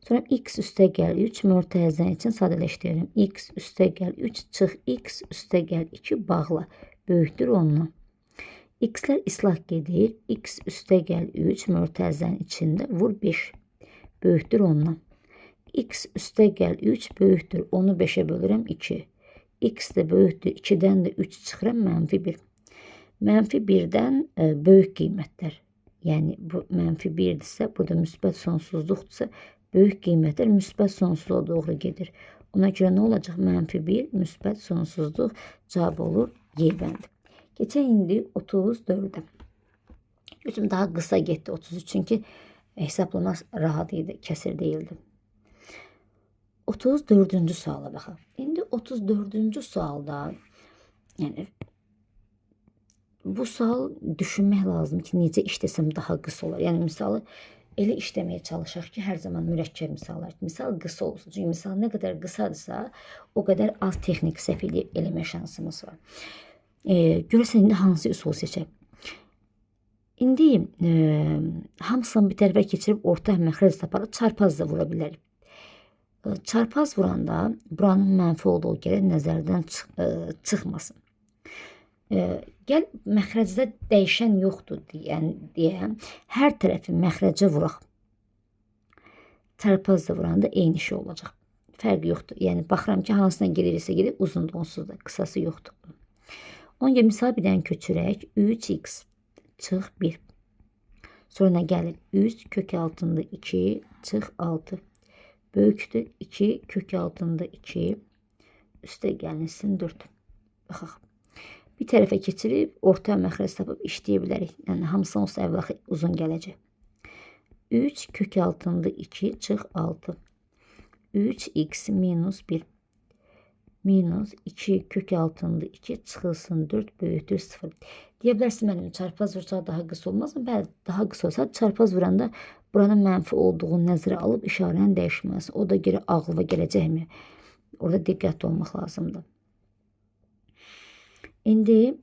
Sonra x üstəgəl 3 mörtəzənin için sadələşdirirəm. X üstəgəl 3 çıx x üstəgəl 2 bağla. Böyükdür 10'dan. X'lər islah gedir. X üstəgəl 3 mörtəzənin içində vur 5. Böyükdür 10'dan. X üstəgəl 3 böyükdür. Onu 5'e bölürəm 2. X də böyükdür. 2'dən də 3 çıxıram mənfi 1. Mənfi 1'dən böyük qiymətlər. Yəni bu mənfi 1'dirsə, bu da müsbət sonsuzluqdursa, böyük qiymətlər müsbət sonsuzluğa doğru gedir. Ona görə nə olacaq? Mənfi 1 müsbət sonsuzluq cavab olur Y bəndi. Keçək indi 34'e. Gözüm daha qısa getdi 33 çünki hesaplamaq rahat idi, kəsir değildi. 34. suala baxaq. İndi 34. sualda yəni bu sual düşünmək lazım ki, necə işləsəm daha qısa olar. Yəni misalı elə işləməyə çalışaq ki, hər zaman mürəkkəb misallar. Misal qısa olsun. Çünki misal nə qədər qısadırsa, o qədər az texnik səhv eləmə şansımız var. Görəsən indi hansı üsul seçək? İndi hamısını bir tərəfə keçirib orta məxrəc taparaq çarpaz da vura bilərik. Çarpaz vuranda buranın mənfi olduğu gərək nəzərdən çıxmasın. Gəl məxrəcdə dəyişən yoxdur deyə hər tərəfi məxrəcə vuraq. Çarpaz da vuranda eyni şey olacaq. Fərqi yoxdur. Yəni baxıram ki, hansına gelirsə gedir, uzun da onsuz da, qısası yoxdur. Ona görə misal bir dənə köçürək. 3x çıx 1. Sonra gəlir 3 kök altında 2 çıx 6. Böyükdür 2 kök altında 2 üstə gəlinsin 4. Baxaq. Bir tərəfə keçirib orta məxrəc tapıb işləyə bilərik. Yəni hamısı olsa əvvəl uzun gələcək. 3 kök altında 2 çıx 6. 3x minus 1 minus 2 kök altında 2 çıxılsın 4 böyükdür 0. Deyə bilərsin mənim çarpaz vursa daha qısa olmaz mı? Bəli, daha qısa olsa çarpaz vuranda buranın mənfi olduğunu nəzərə alıb işarənin dəyişməsi. O da görə ağlıma gələcəkmi? Orada diqqətli olmaq lazımdır. İndi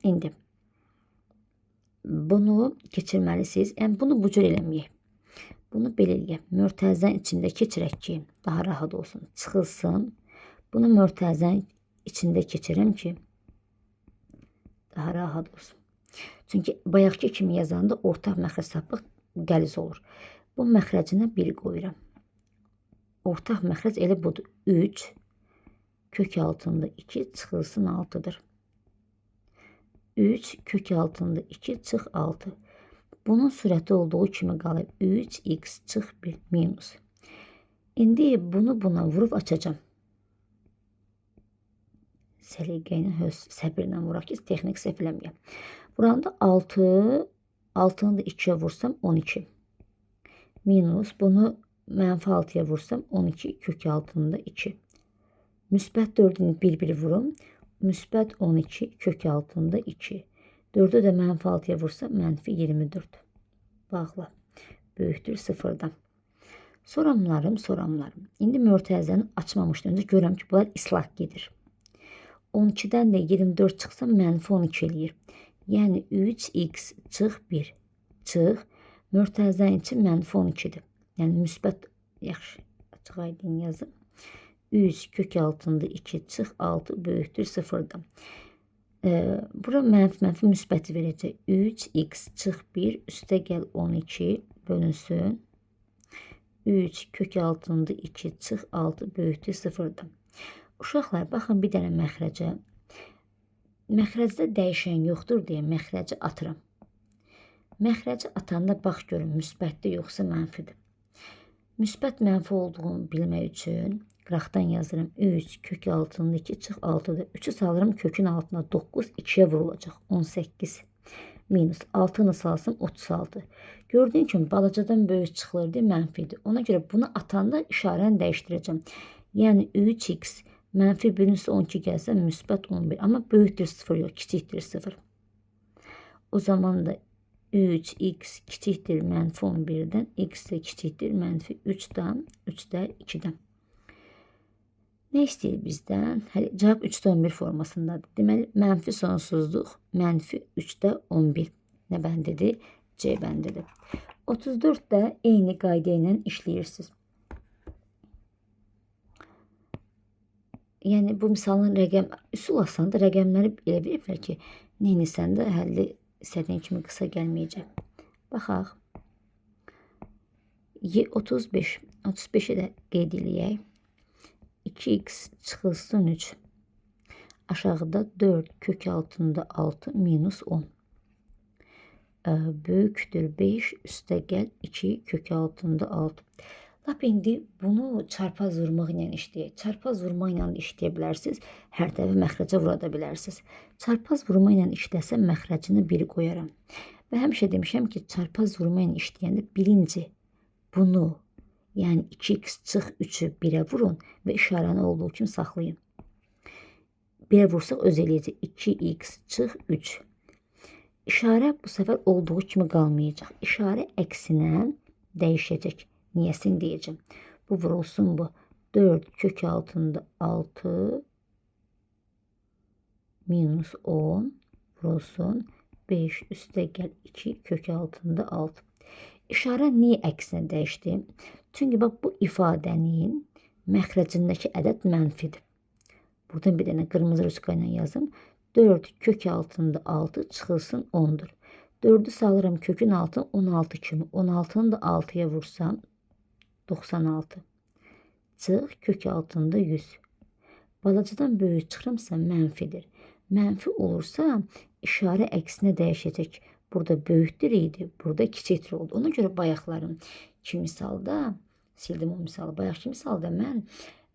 bunu keçirməlisiniz. Yəni bunu bu cür eləməyək. Bunu belə eləyək. Mörtəzənin içində keçirək ki, daha rahat olsun. Çıxılsın. Bunu mörtəzənin içində keçirəm ki, daha rahat olsun. Çünki bayaqki kimi yazanda ortaq məxrəc tapıq qəliz olur. Bu məxrəcinə 1 qoyuram. ortaq məxrəc elə budur. 3 kök altında 2 çıxılsın 6'dır. 3 kök altında 2 çıx 6. Bunun sürəti olduğu kimi qalıb 3x çıx 1 minus. İndi bunu buna vurub açacağım. Səliqəylə, səbirlə vuraq ki, texnik səhv eləməyəm. Buranda 6, 6'nı da 2'ye vursam 12. Minus bunu mənfi 6'ya vursam 12 kök altında 2. Müsbət 4'ünü bir-biri vurum. Müsbət 12 kök altında 2. 4'ü də mənfi 6'ya vursam mənfi 24. Bağla. Böyükdür 0'dan. Soramlarım. İndi mötərizəni açmamışdan öncə görürəm ki, bunlar islah gedir. 12'dən də 24 çıxsa mənfi 12 eləyir. Yəni 3x çıx 1 çıx. Mötərizənin için mənfi 12'dir. Yəni müsbət, yaxşı, açıq aydın yazın. 3 kök altında 2 çıx 6 böyükdür 0'dan. Bura mənfi müsbəti verəcək. 3x çıx 1 üstə gəl 12 bölünsün. 3 kök altında 2 çıx 6 böyükdür 0'dan. Uşaqlar, baxın bir dənə məxrəcə. Məxrəcdə dəyişən yoxdur deyə məxrəci atıram. Məxrəci atanda bax görün müsbətdir yoxsa mənfidir. Müsbət mənfi olduğunu bilmək üçün qıraqdan yazıram. 3 kök altında 2 çıx 6'da. 3'ü salıram kökün altına 9 2'ye vurulacaq. 18 minus 6'nı salsam 36. Gördüğün kimi balacadan böyük çıxılır deyə mənfidir. Ona görə bunu atanda işarəni dəyişdirəcəm. Yəni 3x mənfi 1'in üstə 12 gəlsə müsbət 11. Amma böyükdür 0 yox, kiçikdir 0. O zaman da 3x kiçikdir mənfi 11'dən, x də kiçikdir mənfi 3'dan, 3 də 2'dən. Ne istəyir bizdən? Cavab 3'də 11 formasındadır. Deməli, mənfi sonsuzluq, mənfi 3'də 11. Nə bəndidir? C bəndidir. 34'də eyni qayda ilə işləyirsiniz. Yəni, bu misalın üsul asandır. Rəqəmləri elə bilirlər ki, neynisən də həlli istədiyin kimi qısa gəlməyəcək. Baxaq. 35. 35'i də qeyd eləyək. 2x çıxılsın 3. Aşağıda 4 kök altında 6 minus 10. Böyükdür 5 üstə gəl 2 kök altında 6. Lap indi bunu çarpaz vurmaq ilə işləyək. Çarpaz vurma ilə işləyə bilərsiniz. Hər dəfə məxrəcə vura da bilərsiniz. Çarpaz vurma ilə işləsəm məxrəcini 1 qoyaram. Və həmişə demişəm ki, çarpaz vurma ilə işləyəndə birinci bunu, yəni 2x çıx 3'ü 1'e vurun və işarəni olduğu kimi saxlayın. 1'e vursaq öz eləyəcək 2x çıx 3. İşarə bu səfər olduğu kimi qalmayacaq. İşarə əksinə dəyişəcək. Niyəsini deyəcəm. Bu vurulsun bu. 4 kök altında 6 minus 10 vurulsun. 5 üstə gəl 2 kök altında 6. İşarə niyə əksinə dəyişdi? Çünki bax bu ifadənin məxrəcindəki ədəd mənfidir. Buradan bir dənə qırmızı ruçka ilə yazım. 4 kök altında 6 çıxılsın 10'dur. 4'ü salıram kökün altına 16 kimi. 16'nı da 6'ya vursam 96. Çıx kök altında 100. Balacadan böyük çıxıramsa mənfidir. Mənfi olursa işarə əksinə dəyişəcək. Burada böyükdür idi, burada kiçikdir oldu. Ona görə bayaqlarım iki misalda, sildim o misalı. Bayaqki misalda mən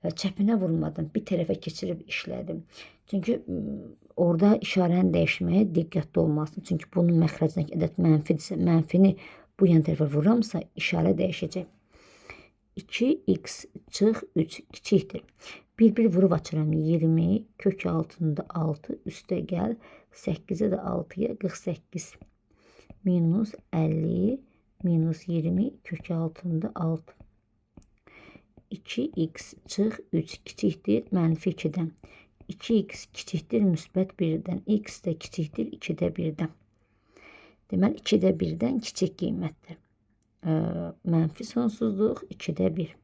çəpinə vurmadım, bir tərəfə keçirib işlədim. Çünki orada işarəni dəyişməyə diqqətli olmalısın. Çünki bunun məxrəcindəki ədəd mənfidirsə, mənfini bu yan tərəfə vuramsa işarə dəyişəcək. 2x çıx 3 kiçikdir. Bir vurub açıram 20 kök altında 6 üstə gəl 8'i də 6'ya 48 minus 50 minus 20 kök altında 6. 2x çıx 3 kiçikdir mənfi 2'dən. 2x kiçikdir müsbət 1'dən. X də kiçikdir 2'də 1'dən. Deməli 2'də 1'dən kiçik qiymətdir. Mənfi sonsuzluq 2'də 1.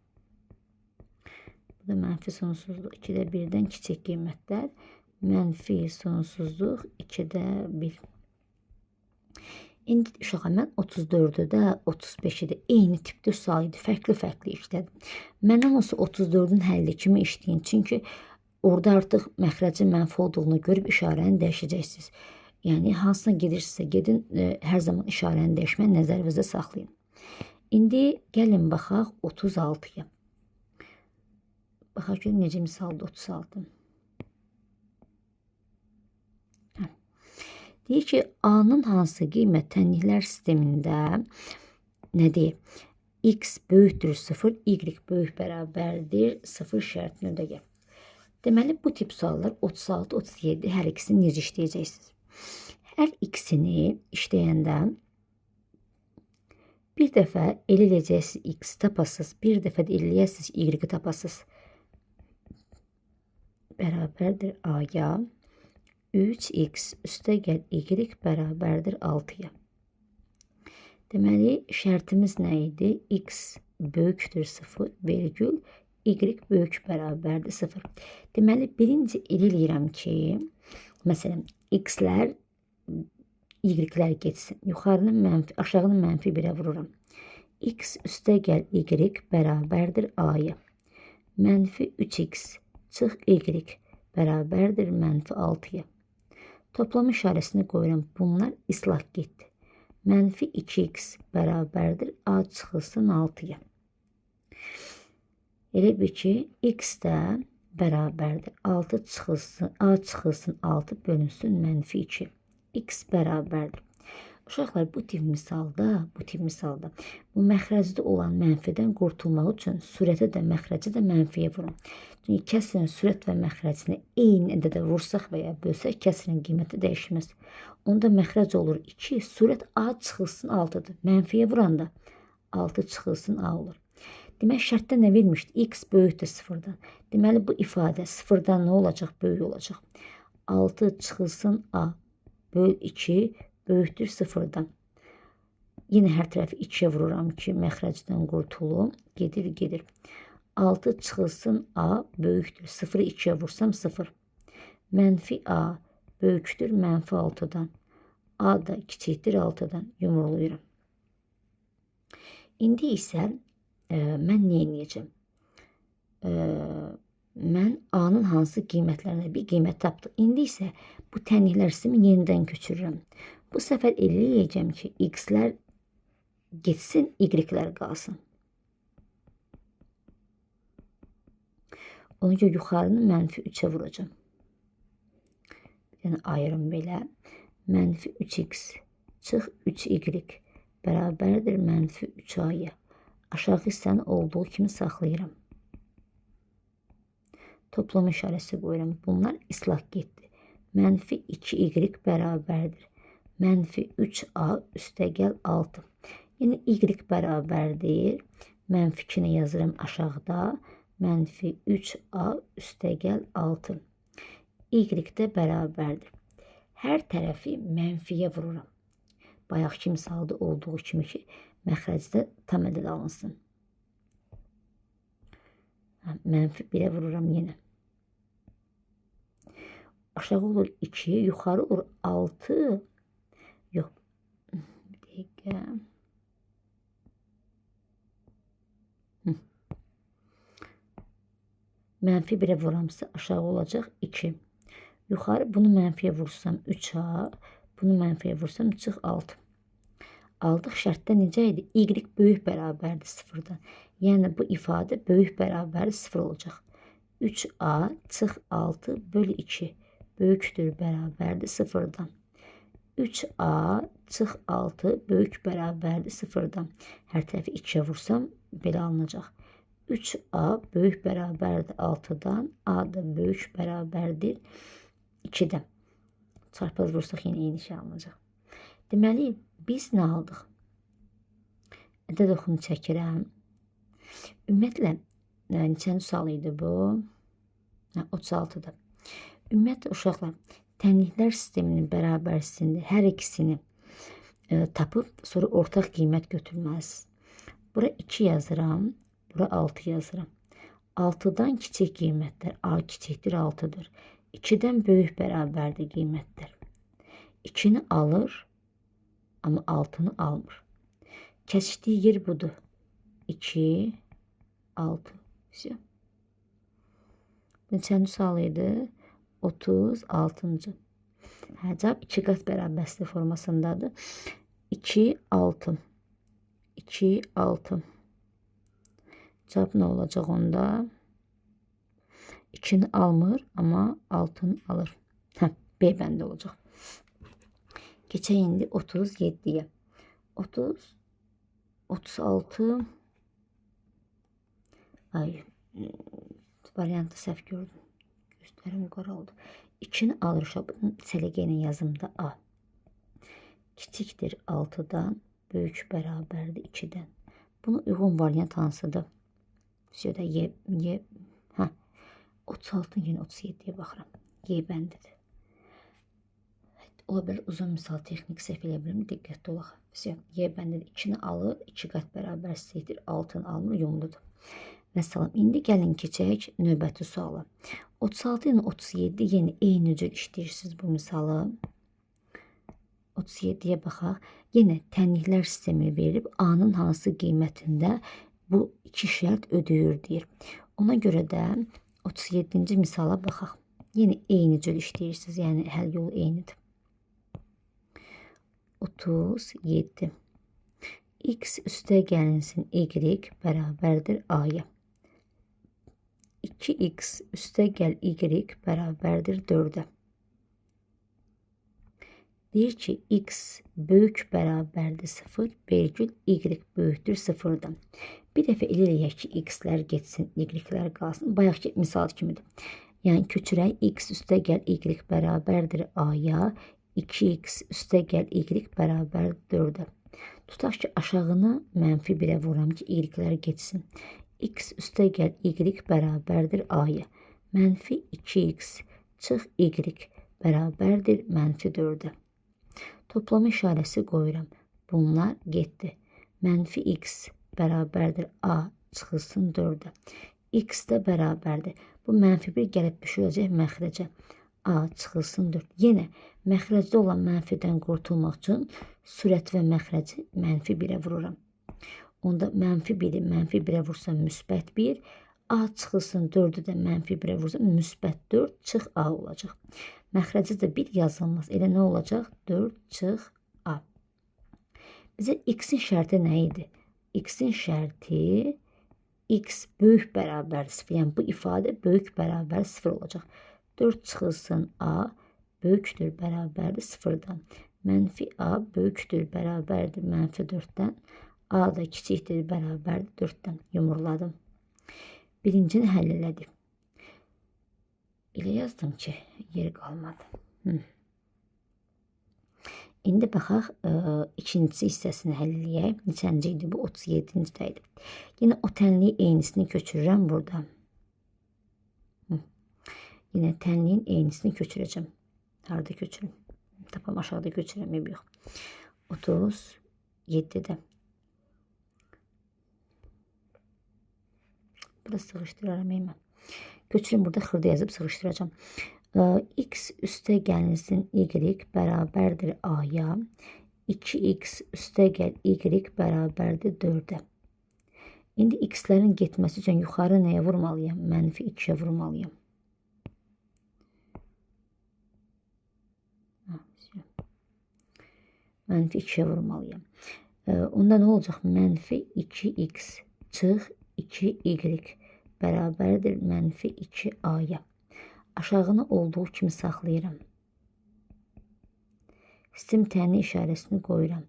Bu da mənfi sonsuzluq 2'də 1'dən kiçik qiymətlər. Mənfi sonsuzluq 2'də 1. İndi uşaqlar mən 34-ü də, 35-i də eyni tipdə sual idi, fərqli-fərqli işlədim. Məndən olsa 34-ün həlli kimi işləyin. Çünki orada artıq məxrəcin mənfi olduğunu görüb işarəni dəyişəcəksiniz. Yəni hansına gedirsinizsə gedin, hər zaman işarəni dəyişməni nəzərinizdə saxlayın. İndi gəlin baxaq 36-ya. Baxaq görün necə misaldır 36. Deyir ki, A-nın hansı qiymət tənliklər sistemində nə deyir? X böyükdür 0, Y böyük bərabərdir 0 şərtini ödəgər. Deməli, bu tip suallar 36, 37 hər ikisini necə işləyəcəksiniz? Hər ikisini işləyəndə bir dəfə el eləyəcəksiniz X tapasız, bir dəfə də eləyəsiniz Y tapasız. Bərabərdir A-ya. 3x üstəgəl y bərabərdir 6-ya. Deməli, şərtimiz nə idi? X böyükdür 0, vergül, y böyük bərabərdir 0. Deməli, birinci el eləyirəm ki, məsələn, x-lər, y-lər getsin. Yuxarının mənfi, aşağının mənfi 1-ə vururam. X üstəgəl y bərabərdir A-ya. Mənfi 3x çıx y bərabərdir mənfi 6-ya. Toplam işarəsini qoyuram. Bunlar islah getdi. Mənfi 2x bərabərdir A çıxılsın 6-ya. Elə bir ki, x də bərabərdir. 6 çıxılsın, A çıxılsın 6 bölünsün mənfi 2. X bərabərdir. Uşaqlar, bu tip misalda bu məxrəcdə olan mənfidən qurtulmaq üçün sürətə də, məxrəci də mənfiyə vurun. Çünki kəsrin sürət və məxrəcini eyni ədədə vursaq və ya bölsək, kəsrin qiyməti dəyişməz. Onda məxrəc olur 2, sürət A çıxılsın 6-dır. Mənfiyə vuranda 6 çıxılsın A olur. Demək, şərtdə nə vermişdi? X böyükdür 0-dan. Deməli, bu ifadə 0-dan nə olacaq? Böyük olacaq. 6 çıxılsın A böl 2 böyükdür 0-dan. Yenə hər tərəfi 2-yə vururam ki, məxrəcdən qurtulum. Gedir. 6 çıxılsın A böyükdür. 0-ı 2-yə vursam 0. Mənfi A böyükdür mənfi 6-dan. A da kiçikdir 6-dan. Yumrulayıram. İndi isə mən nə edəcəm? Mən A-nın hansı qiymətlərinə bir qiymət tapdım. İndi isə bu tənliklər sistemi yenidən köçürürəm. Bu səfər eləyəcəm ki, x-lər getsin, y-lər qalsın. Ona görə yuxarını mənfi 3-ə vuracam. Yəni ayırım belə. Mənfi 3x çıx 3y bərabərdir mənfi 3a-ya. Aşağı hissəni olduğu kimi saxlayıram. Toplam işarəsi qoyuram. Bunlar islah getdi. Mənfi 2y bərabərdir. Mənfi 3a üstəgəl 6. Yəni y bərabərdir. Mənfi 2-ni yazıram aşağıda. Mənfi 3a üstəgəl 6. Y də bərabərdir. Hər tərəfi mənfiyə vururam. Bayaqki misalda olduğu kimi ki, məxrəcdə tam ədəd alınsın. Mənfi 1-ə vururam yenə. Aşağı olur 2, yuxarı olur 6. Yox. Bir dəqiqə. Mənfi 1-ə vuramsa aşağı olacaq 2. Yuxarı bunu mənfiyə vursam 3a, bunu mənfiyə vursam çıx 6. Aldıq şərtdə necə idi? Y böyük bərabərdir 0-dan. Yəni bu ifadə böyük bərabərdir 0 olacaq. 3a çıx 6 bölü 2 böyükdür bərabərdir 0-dan. 3a çıx 6 böyük bərabərdir 0-dan. Hər tərəfi 2-yə vursam belə alınacaq. 3a böyük bərabərdir 6-dan. A da böyük bərabərdir 2-dən. Çarpaz vursaq yenə eyni şey alınacaq. Deməli, biz nə aldıq? Ədəd oxunu çəkirəm. Ümumiyyətlə, neçənci sual idi bu? 36-da. Ümumiyyətlə, uşaqlar, tənliklər sisteminin bərabərsizliğində hər ikisini tapıb, sonra ortaq qiymət götürməlisiniz. Bura 2 yazıram, bura 6 yazıram. 6-dan kiçik qiymətlər, A kiçikdir 6-dır. 2-dən böyük bərabərdir qiymətlər. 2-ni alır, ama altını almır. Kesişdiği yer budur. 2, 6. Neçənci sualıydı? 36. Cavab 2 qat bərabərliyi formasındadır. 2, 6. 2, 6. Cavab ne olacak onda? 2'ni almır ama 6'nı alır. B bəndə olacaq. Keçək indi 37'ye. 30, 36. Ay, variantı səhv gördüm. Gözlərim qaraldı. 2'ni alır uşaq. Sələqəylə yazımda A. Kiçikdir 6'dan, böyük bərabərdir 2'dən. Bunun uyğun variant hansıdır? Şöyle Y 36 yine 37'ye baxıram. Y bəndidir. Ola bilər uzun misal texnik səhv elə bilərəm. Diqqətli olaq. Y bəndidir. 2'ni alır, 2 qat bərabərsizlikdir. 6'ını almır, yumludur. Məsələn, indi gəlin keçək növbəti suala. 36 ilə 37 yenə eyni cür işləyirsiniz bu misalı. 37'ye baxaq. Yenə tənliklər sistemi verib A'nın hansı qiymətində bu iki şərt ödəyir deyir. Ona görə də 37-ci misala baxaq. Yenə eyni cür işləyirsiniz. Yəni həll yolu eynidir. 37. X üstə gəlinsin Y bərabərdir A'ya. 2x üstə gəl Y bərabərdir 4'ə. Deyir ki, x böyük bərabərdir 0, virgül y böyükdür 0'dan. Bir dəfə elə eləyək ki, x'lər getsin, y'lər qalsın. Bayaqki misal kimidir. Yəni köçürək x üstə gəl y bərabərdir a-ya, 2x üstə gəl y bərabərdir 4'ə. Tutaq ki, aşağını mənfi 1'ə vuram ki, y'lər getsin. X üstə gəl y bərabərdir a-ya. Mənfi 2x çıx y bərabərdir mənfi 4'ə. Toplama işarəsi qoyuram. Bunlar getdi. Mənfi x bərabərdir a çıxılsın 4'ə. X də bərabərdir. Bu mənfi 1 gəlib düşürəcək məxrəcə. A çıxılsın 4. Yenə məxrəcdə olan mənfidən qurtulmaq üçün sürət və məxrəci mənfi 1'ə vururam. Onda mənfi 1'i mənfi 1'ə vursam müsbət 1. A çıxılsın 4'ü də mənfi 1'ə vursam müsbət 4 çıx A olacaq. Məxrəci də 1 yazılmaz. Elə nə olacaq? 4 çıx A. Bizə x'in şərti nə idi? X'in şərti x böyük bərabər 0. Yəni bu ifadə böyük bərabər 0 olacaq. 4 çıxılsın A böyükdür bərabərdir 0'dan. Mənfi A böyükdür bərabərdir mənfi 4'dən. A da kiçikdir bərabərdir 4'dən. Yumurladım. Birincini həll elədim. Elə yazdım ki, yer qalmadı. İndi baxaq ikinci hissəsini həll eləyək. Neçənci idi bu? 37-ci idi. Yenə o tənliyi eynisini köçürürəm burada. Yenə tənliyin eynisini köçürəcəm. Harada köçürüm? Tapam aşağıda köçürəm. Yox. 37'də. Burada sıxışdıraram hemen. Köçürüm burada xırda yazıb sıxışdıracağım. X üstə gəlinsin y bərabərdir a-ya. 2x üstə gəl y bərabərdir 4'ə. İndi x'lərin getməsi üçün yuxarı nəyə vurmalıyam? Mənfi 2'yə vurmalıyam. Mənfi 2'yə vurmalıyam. Onda nə olacaq? Mənfi 2x çıx 2y bərabərdir mənfi 2a-ya. Aşağını olduğu kimi saxlayıram. Sistem tənli işarəsini qoyuram.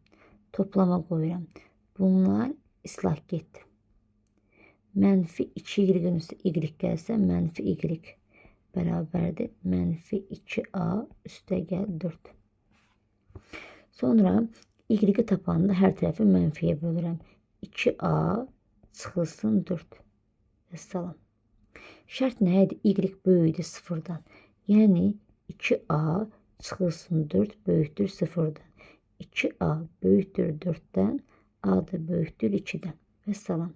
Toplama qoyuram. Bunlar islah getdi. Mənfi 2y-in üstə y gəlsə mənfi y bərabərdir mənfi 2a üstə gəl 4. Sonra y-i tapanda hər tərəfi mənfiyə bölürəm. 2a çıxılsın 4. Salam. Şərt nə idi? Y böyükdür 0'dan. Yəni 2a çıxılsın 4 böyükdür 0'dan. 2a böyükdür 4'dən. A da böyükdür 2'dən. Və salam.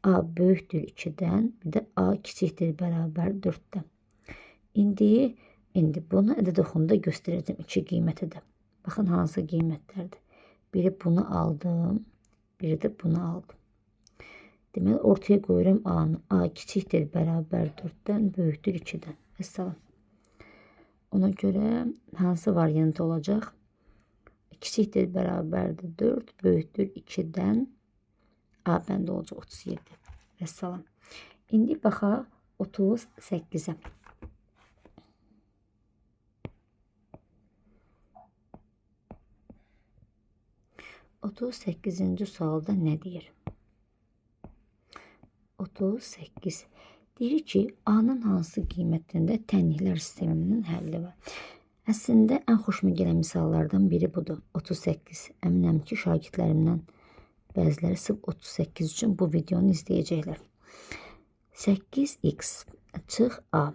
A böyükdür 2'dən. Bir də a kiçikdir bərabər 4'dən. İndi bunu ədəd oxumda göstərəcəm 2 qiyməti də. Baxın hansı qiymətlərdir. Biri bunu aldım. Biri de bunu aldım. Deməli ortaya qoyuram A-nı. A kiçikdir bərabər 4-dən, böyükdür 2-dən. Vəssalam. Ona görə hansı variant olacaq? Kiçikdir bərabərdir 4, böyükdür 2-dən. A bəndə olacaq 37. Vəssalam. İndi baxaq 38-ə. 38-ci sualda nə deyir? 38. Deyir ki, A-nın hansı qiymətində tənliklər sisteminin həlli var? Əslində ən xoşuma gələn misallardan biri budur. 38. Əminəm ki, şagirdlərimdən bəziləri sırf 38 üçün bu videonu izləyəcəklər. 8x çıx A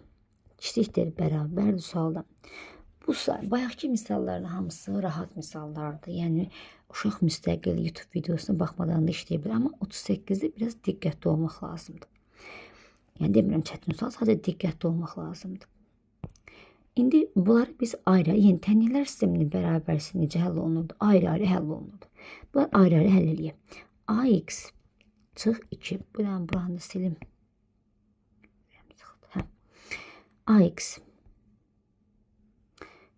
kiçikdir bərabərdir sualda. Bu bayaqki misalların hamısı rahat misallardır. Yəni uşaq müstəqil YouTube videosuna baxmadan da işləyə bilər. Amma 38-də biraz diqqətli olmaq lazımdır. Yəni demirəm çətin sual, sadəcə diqqətli olmaq lazımdır. İndi bunları biz ayrı, yəni tənliklər sisteminin bərabərsi necə həll olunurdu? Ayrı-ayrı həll olunurdu. Bunları ayrı-ayrı həll eləyək. AX çıx 2. Buranı da silim. AX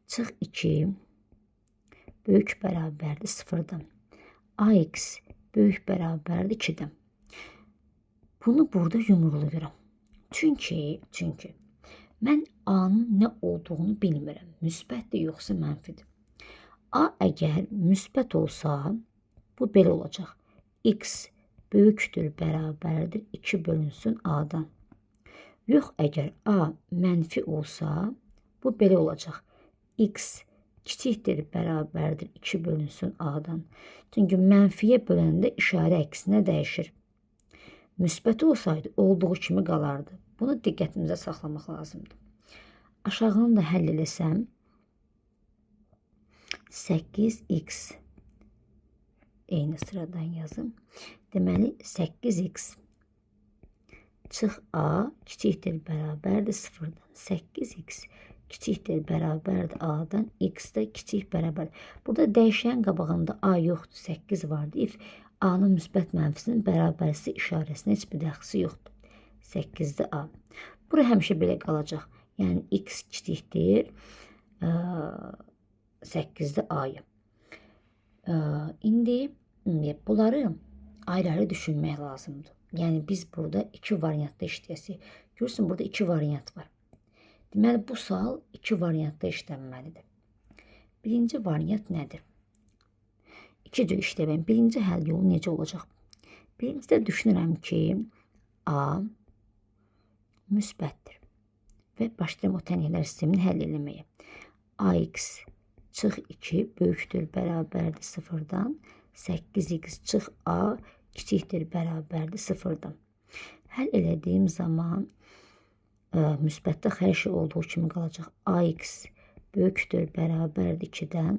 çıx 2 böyük bərabərdir 0-dan. AX böyük bərabərdir 2-dən. Bunu burada yumrulayıram. Çünki mən A-nın nə olduğunu bilmirəm. Müsbətdir yoxsa mənfidir. A əgər müsbət olsa, bu belə olacaq. X böyükdür bərabərdir 2 bölünsün A-dan. Yox, əgər A mənfi olsa, bu belə olacaq. X kiçikdir bərabərdir 2 bölünsün A-dan. Çünki mənfiyə böləndə işarə əksinə dəyişir. Müsbət olsaydı, olduğu kimi qalardı. Bunu diqqətimizə saxlamaq lazımdır. Aşağını da həll eləsəm, 8x eyni sıradan yazım. Deməli, 8x çıx A kiçikdir bərabərdir 0-dan. 8x kiçikdir bərabərdir A-dan. X də kiçik bərabər. Burada dəyişən qabağında A yoxdur, 8 var deyib. A-nın müsbət mənfisinin bərabərisi işarəsinin heç bir dəxlisi yoxdur. 8-də A. Bura həmişə belə qalacaq. Yəni X kiçikdir 8-də A-ya. İndi bunları ayrı-ayrı düşünmək lazımdır. Yəni biz burada iki variantda işləyəsik. Görürsün, burada iki variant var. Deməli, bu sual iki variantda işlənməlidir. Birinci variant nədir? İki cür işləməyim. Birinci həll yolu necə olacaq? Birincidə düşünürəm ki, A müsbətdir. Və başlayıram o tənliklər sistemini həll eləməyə. AX çıx 2 böyükdür bərabərdir 0-dan. 8x çıx A kiçikdir bərabərdir 0-dan. Həll elədiyim zaman müsbətdə hər şey olduğu kimi qalacaq. AX böyükdür bərabərdir 2-dən.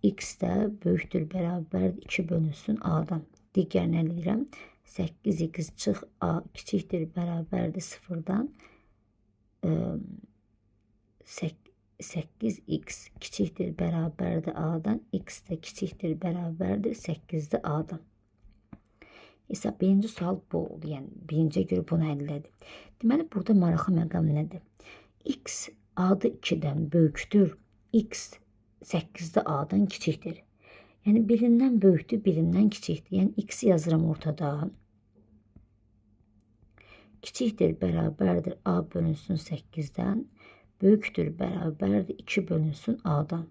X də böyükdür bərabərdir 2 bölünsün A-dan. Digərini eləyirəm. 8x çıx A kiçikdir bərabərdir 0-dan. 8x kiçikdir bərabərdir A-dan. X də kiçikdir bərabərdir 8-də A-dan. Hesab birinci sual bu oldu. Yəni birinciyə görə bunu həll elədim. Deməli, burada maraqlı məqam nədir? X A-da 2-dən böyükdür. X 8-də A-dan kiçikdir. Yəni birindən böyükdür, birindən kiçikdir. Yəni X yazıram ortada. Kiçikdir bərabərdir A bölünsün 8-dən. Böyükdür bərabərdir 2 bölünsün A-dan.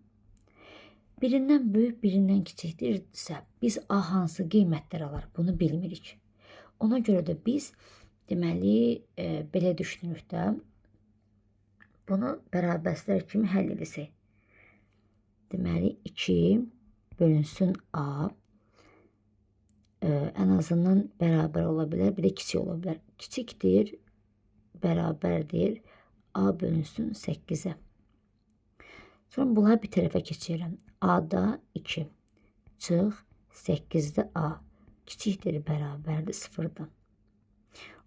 Birindən böyük, birindən kiçikdirsə, biz A hansı qiymətlər alar? Bunu bilmirik. Ona görə də biz, deməli, belə düşünürük də, bunu bərabərslər kimi həll edəcək. Deməli, 2 bölünsün A ən azından bərabər ola bilər, bir də kiçik ola bilər. Kiçikdir, bərabərdir A bölünsün 8-ə. Sonra bunları bir tərəfə keçirirəm. A-da 2 çıx 8-də A kiçikdir bərabərdir 0-dan.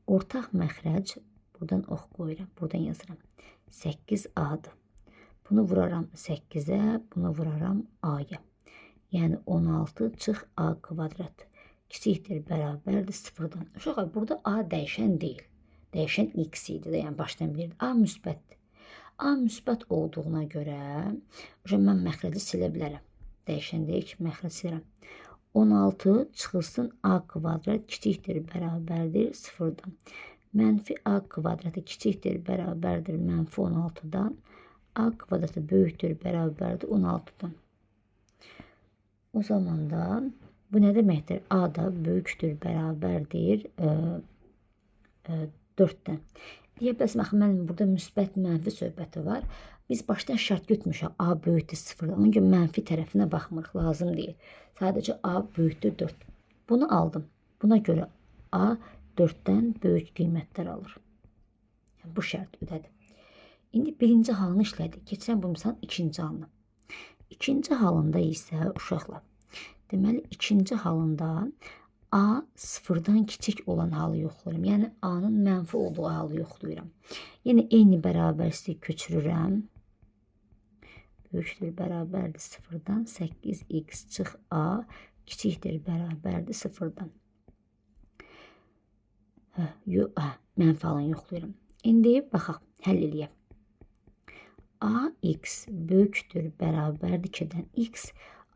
Ortaq məxrəc, buradan ox qoyuram, buradan yazıram. 8A-dır. Bunu vuraram 8-ə, bunu vuraram A-ya. Yəni 16 çıx a kvadrat kiçikdir, bərabərdir 0-dan. Uşaqlar, burada a dəyişən deyil. Dəyişən x idi də, yəni başdan bilirdik. A müsbətdir. A müsbət olduğuna görə mən məxrəci silə bilərəm. Dəyişən deyil ki, məxrəc silərəm. 16 çıxılsın a kvadrat kiçikdir, bərabərdir 0-dan. Mənfi a kvadratı kiçikdir, bərabərdir mənfi 16-dan. A kvadratı böyükdür, bərabərdir 16-dan. O zaman da bu nə deməkdir? A da böyükdür, bərabərdir 4-dən. Deyə bəs mən burada müsbət mənfi söhbəti var. Biz başdan şərt götürmüşük a böyükdür 0-dan. Onun görə mənfi tərəfinə baxmırıq, lazım deyil. Sadəcə a böyükdür 4. Bunu aldım. Buna görə a 4-dən böyük qiymətlər alır. Yəni, bu şərt ödədim. İndi birinci halını işlədik. Keçirəm bu misalın ikinci halını. İkinci halında isə uşaqlar, deməli ikinci halında a 0-dan kiçik olan halı yoxlayıram. Yəni a-nın mənfi olduğu halı yoxlayıram. Yəni eyni bərabərsizlik köçürürəm. Böyükdür, bərabərdir 0-dan. 8x çıx a kiçikdir, bərabərdir 0-dan. Mənfi halını yoxlayıram. İndi baxaq, həll eləyəm. Ax böyükdür, bərabərdir 2-dən. X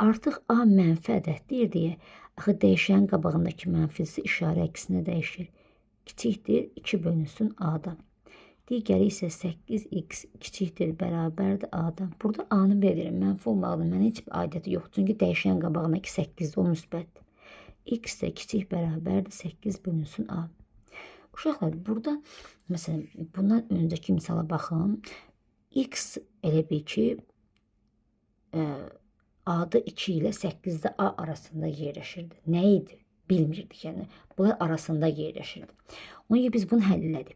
artıq a mənfi ədəddir deyə, axı dəyişənin qabağındakı mənfisi işarə əksinə dəyişir. Kiçikdir 2 bölünsün a-dan. Digəri isə 8x kiçikdir, bərabərdir a-dan. Burada a-nı verirəm. Mənfi olmağının mənə heç bir aidiyyəti yoxdur. Çünki dəyişənin qabağındakı 8-dir, o müsbətdir. X də kiçik, bərabərdir 8 bölünsün a. Uşaqlar, burada məsələn bundan öncəki misala baxın. X elə bil ki a-da 2 ilə 8-də a arasında yerləşirdi. Nə idi? Bilmirdik. Yəni bunlar arasında yerləşirdi. Onun üçün biz bunu həll elədik.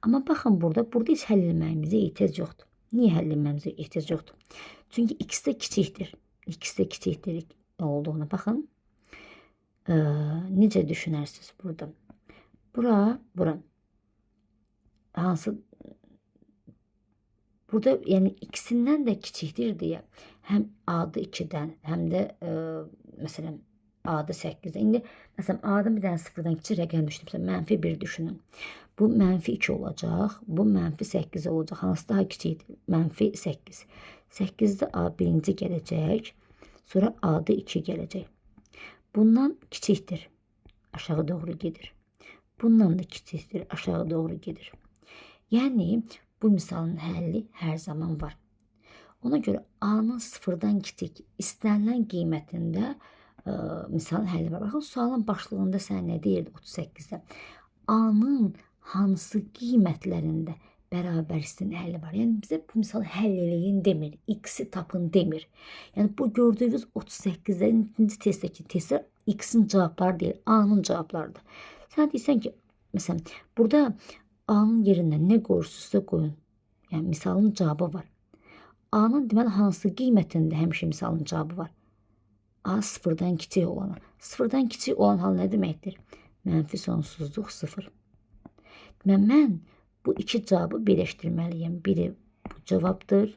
Amma baxın burada heç həll etməyimizə ehtiyac yoxdur. Niyə həll etməyimizə ehtiyac yoxdur? Çünki x də kiçikdir. X də kiçikdir olduğuna baxın. Necə düşünərsiniz burada? Bura. Hansı? Burada yəni x-indən də kiçikdir deyə həm a-da 2-dən, həm də məsələn a-da 8-dən. İndi məsələn a-da bir dənə 0-dan kiçik rəqəm düşünürsə, mənfi 1 düşünün. Bu mənfi 2 olacaq, bu mənfi 8 olacaq. Hansı daha kiçikdir? Mənfi 8. 8-də a birinci gələcək, sonra a-da 2 gələcək. Bundan kiçikdir, aşağı doğru gedir. Bundan da kiçikdir, aşağı doğru gedir. Yəni bu misalın həlli hər zaman var. Ona görə a-nın 0-dan kiçik istənilən qiymətində misalın həlli var. Baxın, sualın başlığında sən nə deyirdi 38-də? A-nın hansı qiymətlərində bərabərsizliyin həlli var? Yəni bizə bu misalı həll eləyin demir, x-i tapın demir. Yəni bu gördüyünüz 38-lərin ikinci testdəki testlər x-in cavabları deyil, a-nın cavablarıdır. Sən deyirsən ki, məsələn, burada a-nın yerində nə qoyursunuzsa qoyun. Yəni misalın cavabı var. A-nın deməli hansı qiymətində həmişə misalın cavabı var? A 0-dan kiçik olanı. 0-dan kiçik olan hal nə deməkdir? Mənfi sonsuzluq 0. Mən bu iki cavabı birləşdirməliyəm. Biri bu cavabdır.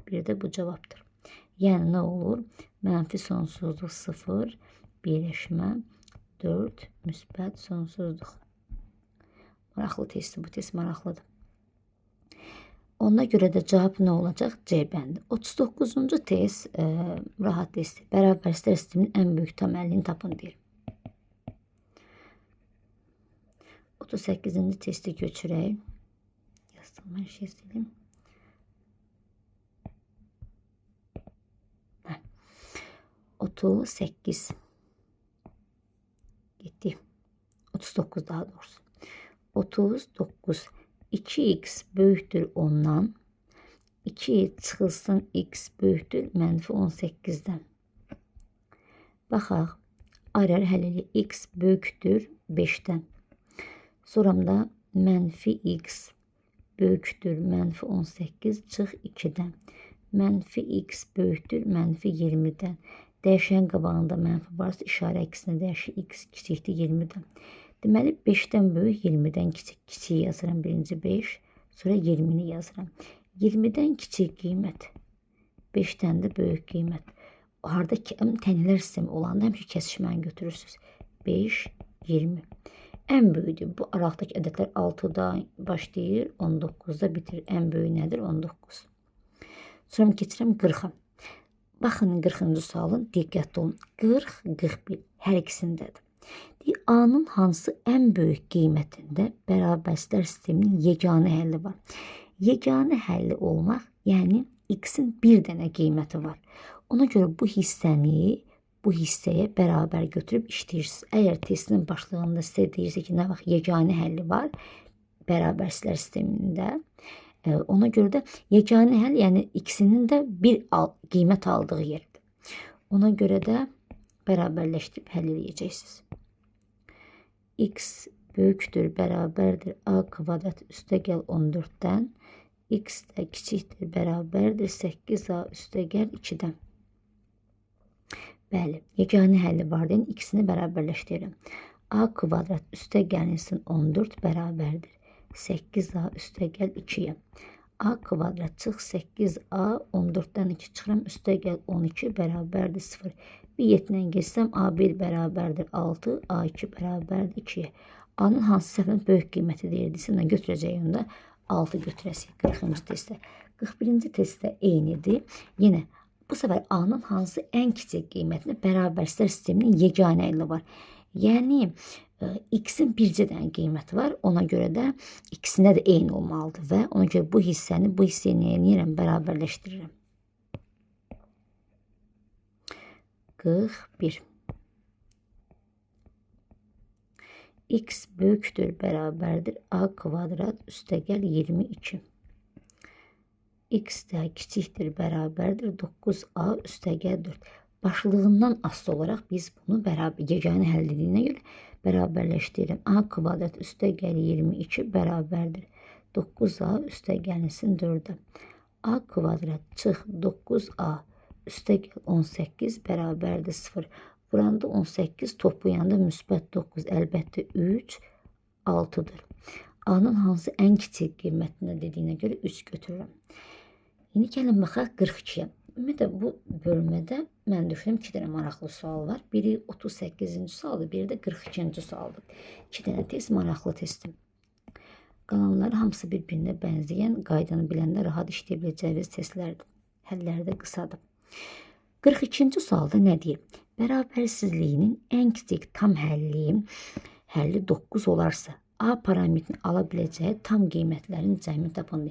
Biri də bu cavabdır. Yəni nə olur? Mənfi sonsuzluq 0, birləşmə 4, müsbət sonsuzluq. Maraqlı testdir. Bu test maraqlıdır. Ona görə də cavab nə olacaq? C bəndi. 39-cu test rahat testdir. Bərabərsizlik sisteminin ən böyük tam həllini tapın deyir. 38-ci testi götürək. Yazdım, hər şey sildim. 38 getdi. 39 daha doğrusu. 39 2x böyükdür 10-dan 2 çıxılsın x böyükdür mənfi 18-dən. Baxaq, ayrı həll elə x böyükdür 5-dən. Sonramda mənfi x böyükdür mənfi 18 çıx 2-dən. Mənfi x böyükdür mənfi 20-dən. Dəyişən qabağında mənfi varsa işarə əksinə dəyişir. X kiçikdir 20-dən. Deməli 5-dən böyük 20-dən kiçik. Kiçik yazıram birinci 5, sonra 20-ni yazıram. 20-dən kiçik qiymət 5-dən də böyük qiymət. Harda tənələr sistemi olanda həmişə kəsişməni götürürsünüz. 5, 20. Ən böyüdür. Bu araqdakı ədədlər 6-dan başlayır, 19-da bitir. Ən böyük nədir? 19. Sonra keçirəm 40-a. Baxın 40-cı sualın, diqqətli olun. 40, 41 hər ikisindədir. A-nın hansı ən böyük qiymətində bərabərsizlər sisteminin yeganə həlli var? Yeganə həlli olmaq, yəni x-in bir dənə qiyməti var. Ona görə bu hissəni bu hissəyə bərabər götürüb işləyirsiniz. Əgər testin başlığında sizə deyirsə ki, nə vaxt yeganə həlli var bərabərsizlər sistemində, ona görə də yeganə həll, yəni ikisinin də bir qiymət aldığı yerdir. Ona görə də bərabərləşdirib həll edəcəksiniz. X böyükdür, bərabərdir a kvadrat üstəgəl 14-dən, x də kiçikdir, bərabərdir 8a üstəgəl 2-dən. Bəli, yeganə həlli var deyən ikisini bərabərləşdirirəm. A kvadrat üstəgəlsin 14 bərabərdir 8a üstəgəl 2-yə. A kvadrat çıx 8a 14-dən 2 çıxıram üstəgəl 12 bərabərdir 0. Bir 7-dən geçsəm A1 bərabərdir 6, A2 bərabərdir 2-yə. A-nın hansı səhvinin böyük qiyməti deyirdisə, nə götürəcəyim də 6 götürəsik 40-cı testdə. 41-ci testdə eynidir. Yenə bu səfər A-nın hansı ən kiçik qiymətində bərabərsizlər sisteminin yeganə həlli var. Yəni x-in bircə dənə qiyməti var. Ona görə də ikisində də eyni olmalıdır və ona görə bu hissəni bu hissəyə nə edirəm? Bərabərləşdirirəm. 41. X böyükdür, bərabərdir a kvadrat üstəgəl 22. X də kiçikdir, bərabərdir 9a üstəgəl 4. Başlığından asılı olaraq biz bunu yeganə həlliliyinə görə bərabərləşdirirəm. A kvadrat üstəgəl 22 bərabərdir 9a üstəgəlsin 4-ə. A kvadrat çıx 9a üstəgəl 18 bərabərdir 0. Buranda 18, toplayanda müsbət 9, əlbəttə 3, 6-dır. A-nın hansı ən kiçik qiymətində dediyinə görə 3 götürürəm. İndi gəlin baxaq 42-yə. Ümumiyyətlə bu bölmədə mən düşünürəm 2 dənə maraqlı sual var. Biri 38-ci sualdır, biri də 42-ci sualdır. 2 dənə test maraqlı testim. Qalanları hamısı bir-birinə bənzəyən, qaydanı biləndə rahat işləyə biləcəyiniz testlərdir. Həlləri də qısadır. 42-ci sualda nə deyir? Bərabərsizliyinin ən kiçik tam həlli 9 olarsa, A parametrini ala biləcəyi tam qiymətlərin cəmini tapın.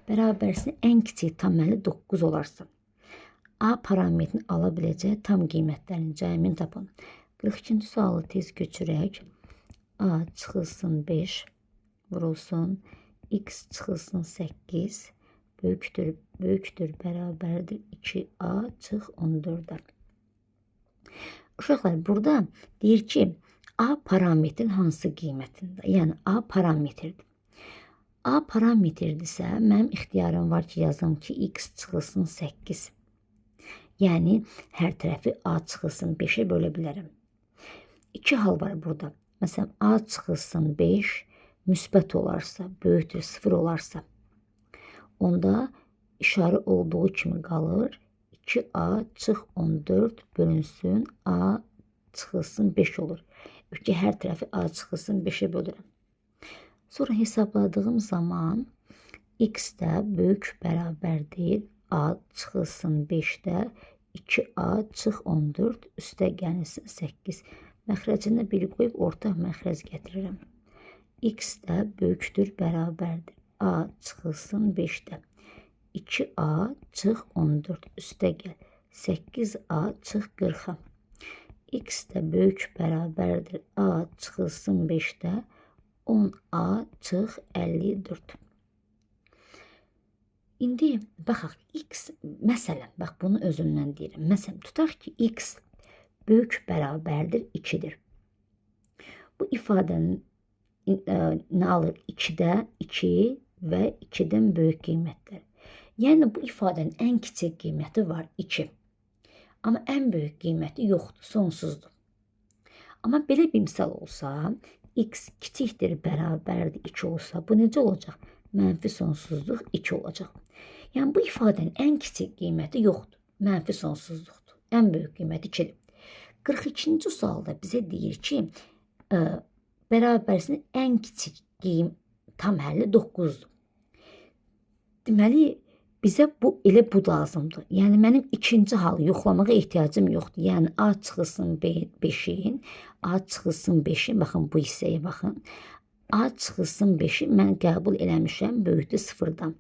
Bərabərsizliyinin ən kiçik tam həlli 9 olarsa, A parametrini ala biləcəyi tam qiymətlərin cəmini tapın. 42-ci sualı tez köçürək. A çıxılsın 5, vurulsun, X çıxılsın 8, böyükdür, bərabərdir 2A çıx 14-ə. Uşaqlar, burada deyir ki, A parametrin hansı qiymətində? Yəni, A parametrdir. A parametrdirsə, mənim ixtiyarım var ki, yazım ki, X çıxılsın 8. Yəni, hər tərəfi A çıxılsın 5-ə bölə bilərəm. 2 hal var burada. Məsələn, A çıxılsın 5, müsbət olarsa, böyükdür, 0 olarsa, onda işarə olduğu kimi qalır. 2A çıx 14 bölünsün A çıxılsın 5 olur. Çünki hər tərəfi A çıxılsın 5-ə bölürəm. Sonra hesabladığım zaman X də böyük bərabərdir A çıxılsın 5-də 2A çıx 14 üstə gəlsin 8. Məxrəcində 1 qoyub ortaq məxrəc gətirirəm. X də böyükdür, bərabərdir A çıxılsın 5-də 2A çıx 14 üstə gəl 8A çıx 40-a. X də böyük bərabərdir A çıxılsın 5-də 10A çıx 54. İndi baxaq, X, məsələn, bax bunu özümdən deyirəm. Məsələn, tutaq ki, X böyük bərabərdir 2-dir. Bu ifadənin nə alır? 2-də 2 və 2-dən böyük qiymətlər. Yəni, bu ifadənin ən kiçik qiyməti var 2. Amma ən böyük qiyməti yoxdur, sonsuzdur. Amma belə bir misal olsa, X kiçikdir, bərabərdir 2 olsa, bu necə olacaq? Mənfi sonsuzluq 2 olacaq. Yəni, bu ifadənin ən kiçik qiyməti yoxdur. mənfi sonsuzluqdur. Ən böyük qiyməti 2-dir. 42-ci sualda bizə deyir ki, bərabərsinin ən kiçik tam həlli 9-dur. Deməli, bizə elə bu lazımdır. Yəni, mənim ikinci halı yoxlamağa ehtiyacım yoxdur. Yəni, A çıxılsın 5-in, A çıxılsın 5-in, baxın bu hissəyə baxın. A çıxılsın 5-i mən qəbul eləmişəm böyükdür 0-dan.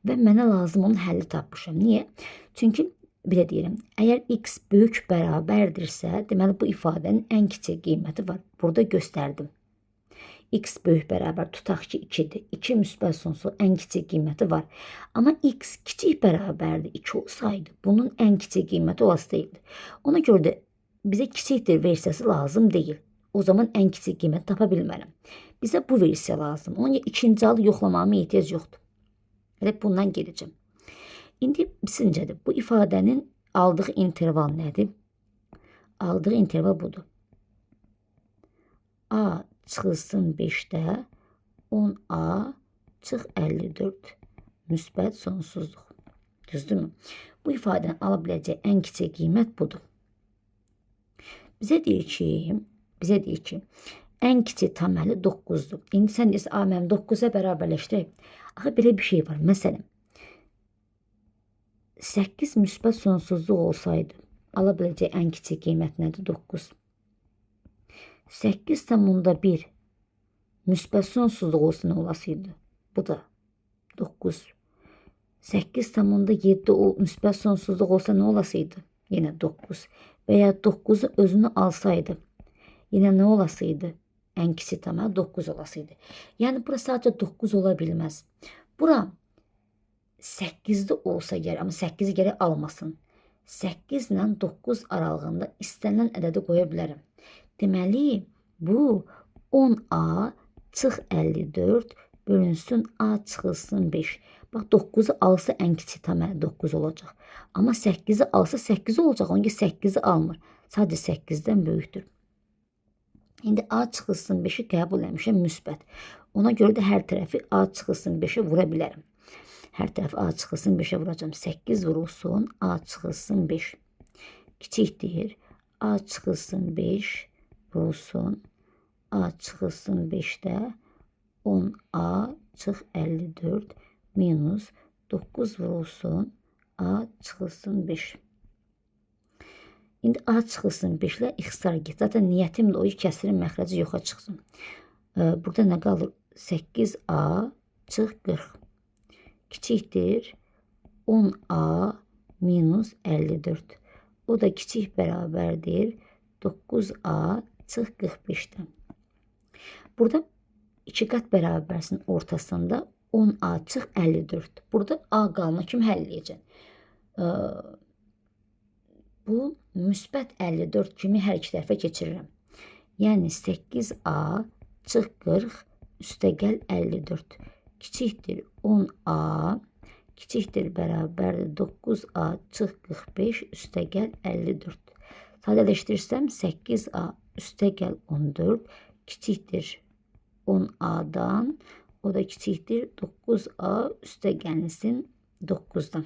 Və mənə lazım onun həlli tapmışam. Niyə? Çünki, belə deyirəm, əgər x böyük bərabərdirsə, deməli, bu ifadənin ən kiçik qiyməti var. Burada göstərdim. X böyük bərabər, tutaq ki 2-dir. 2 müsbət sonsuz ən kiçik qiyməti var. Amma x kiçik bərabərdir 2 olsaydı, bunun ən kiçik qiyməti olası deyildi. Ona görə də bizə kiçikdir versiyası lazım deyil. O zaman ən kiçik qiyməti tapa bilmərəm. Bizə bu versiya lazım. Onun ikinci halı yoxlamama ehtiyac yoxdur. Elə bundan gedəcəm. İndi bisincədir. Bu ifadənin aldığı interval nədir? Aldığı interval budur. A çıxılsın 5-də 10A çıx 54 müsbət sonsuzluq. Düzdürmü? Bu ifadəni ala biləcək ən kiçik qiymət budur. Bizə deyir ki, ən kiçik tam həlli 9-dur. İndi sən deyirsən, mən 9-a bərabərləşdirək. Axı, belə bir şey var. Məsələn, 8 müsbət sonsuzluq olsaydı, ala biləcək ən kiçik qiymət nədir? 9. 8/1 müsbət sonsuzluq olsa nə olasıydı? Bu da 9. 8/7 o müsbət sonsuzluq olsa nə olasıydı? Yenə 9. Və ya 9'u özünü alsaydı, yenə nə olasıydı? Ən kiçik tam həlli 9 olasıydı. Yəni, bura sadəcə 9 ola bilməz. Bura 8'de olsa gərək, amma 8'i gərək almasın. 8 ilə 9 aralığında istənilən ədədi qoya bilərəm. Deməli, bu 10A çıx 54 bölünsün A çıxılsın 5. Bax, 9'u alsa ən kiçik tam həlli 9 olacaq. Amma 8'i alsa 8 olacaq. Onunki 8'i almır. Sadəcə 8'dən böyükdür. İndi A çıxılsın 5'i qəbul eləmişəm müsbət. Ona görə də hər tərəfi A çıxılsın 5'e vura bilərəm. Hər tərəfi A çıxılsın 5'e vuracağım. 8 vurulsun A çıxılsın 5. Kiçikdir. A çıxılsın 5 vurulsun A çıxılsın 5'də 10A çıx 54 minus 9 vurulsun A çıxılsın 5. İndi A çıxılsın 5 ilə ixtisar get. Zaten niyyətim də o kəsirin məxrəci yoxa çıxsın. Burada nə qalır? 8A çıx 40. Kiçikdir 10A minus 54. O da kiçik bərabərdir 9A çıx 45'dən. Burada 2 qat bərabərsinin ortasında 10A çıx 54. Burada A qalma kimi həll edəcəm. Bu müsbət 54 kimi hər iki tərəfə keçirirəm. Yəni 8A çıx 40 üstəgəl 54. Kiçikdir 10A kiçikdir bərabərdir 9A çıx 45 üstəgəl 54. Sadələşdirsəm 8A üstəgəl 14 kiçikdir 10A'dan, o da kiçikdir 9A üstəgəlsin 9'dan.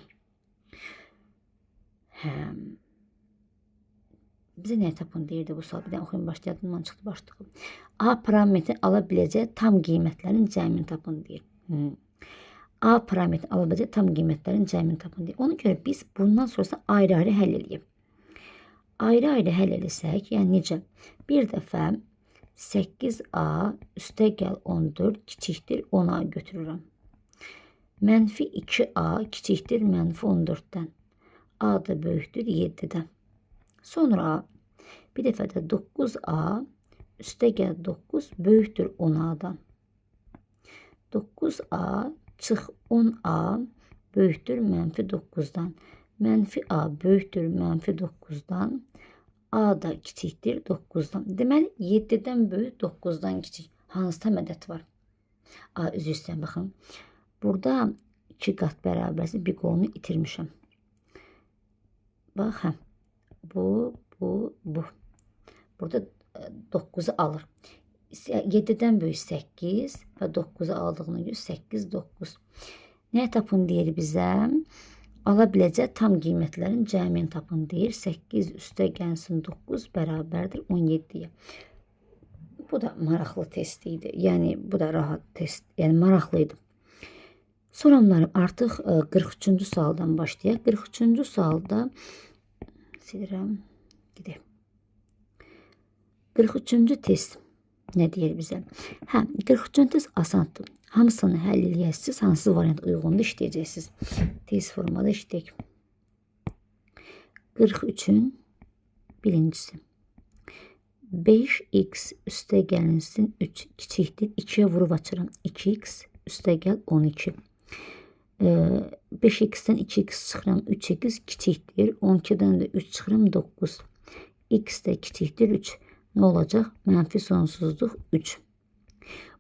Bizə nə tapın deyirdi bu sual? Bir də oxuyun başlayadından çıxdı başlığı. A parametri ala biləcək tam qiymətlərin cəmini tapın deyir. A parametri ala biləcək tam qiymətlərin cəmini tapın deyir. Ona görə biz bundan sonrası ayrı-ayrı həll edəyik. Ayrı-ayrı həll etsək, yəni necə? Bir dəfə 8A üstəgəl 14 kiçikdir 10A götürürəm. Mənfi 2A kiçikdir mənfi 14'dən. A da böyükdür 7'dən. Sonra bir dəfə də 9A üstəgəl 9 böyükdür 10A'dan. 9A çıx 10A böyükdür mənfi 9'dan. Mənfi A böyükdür mənfi 9'dan. A da kiçikdir 9'dan. Deməli 7'dən böyük 9'dan kiçik. Hansıda mədət var? A üzr istəyirəm, baxın. Burada 2 qat bərabərsi bir qolunu itirmişəm. Bax, bu. Burada 9'u alır. 7'den böyük 8 və 9'u aldığına görə 8, 9. Nə tapın deyir bizə? ala biləcək tam qiymətlərin cəmini tapın deyir. 8 üstəgəlsin 9 bərabərdir 17-yə. Bu da maraqlı test idi. Yəni bu da rahat test. Yəni maraqlı idi. Soramlarım artıq 43-cü sualdan başlayaq. 43-cü sualda silirəm. Gedək. 43-cü test nə deyir bizə? 43-cü test asandır. Hamısını həll eləyəsiniz. Hansı variant uyğundur işləyəcəksiniz. Test formada işləyək. 43-ün birincisi. 5x üstəgəlinsin 3 kiçikdir. 2-yə vurub açıram. 2x üstəgəl 12. 5x-dən 2x çıxıram. 3x kiçikdir. 12-dən də 3 çıxıram. 9. X də kiçikdir. 3. Nə olacaq? Mənfi sonsuzluq 3.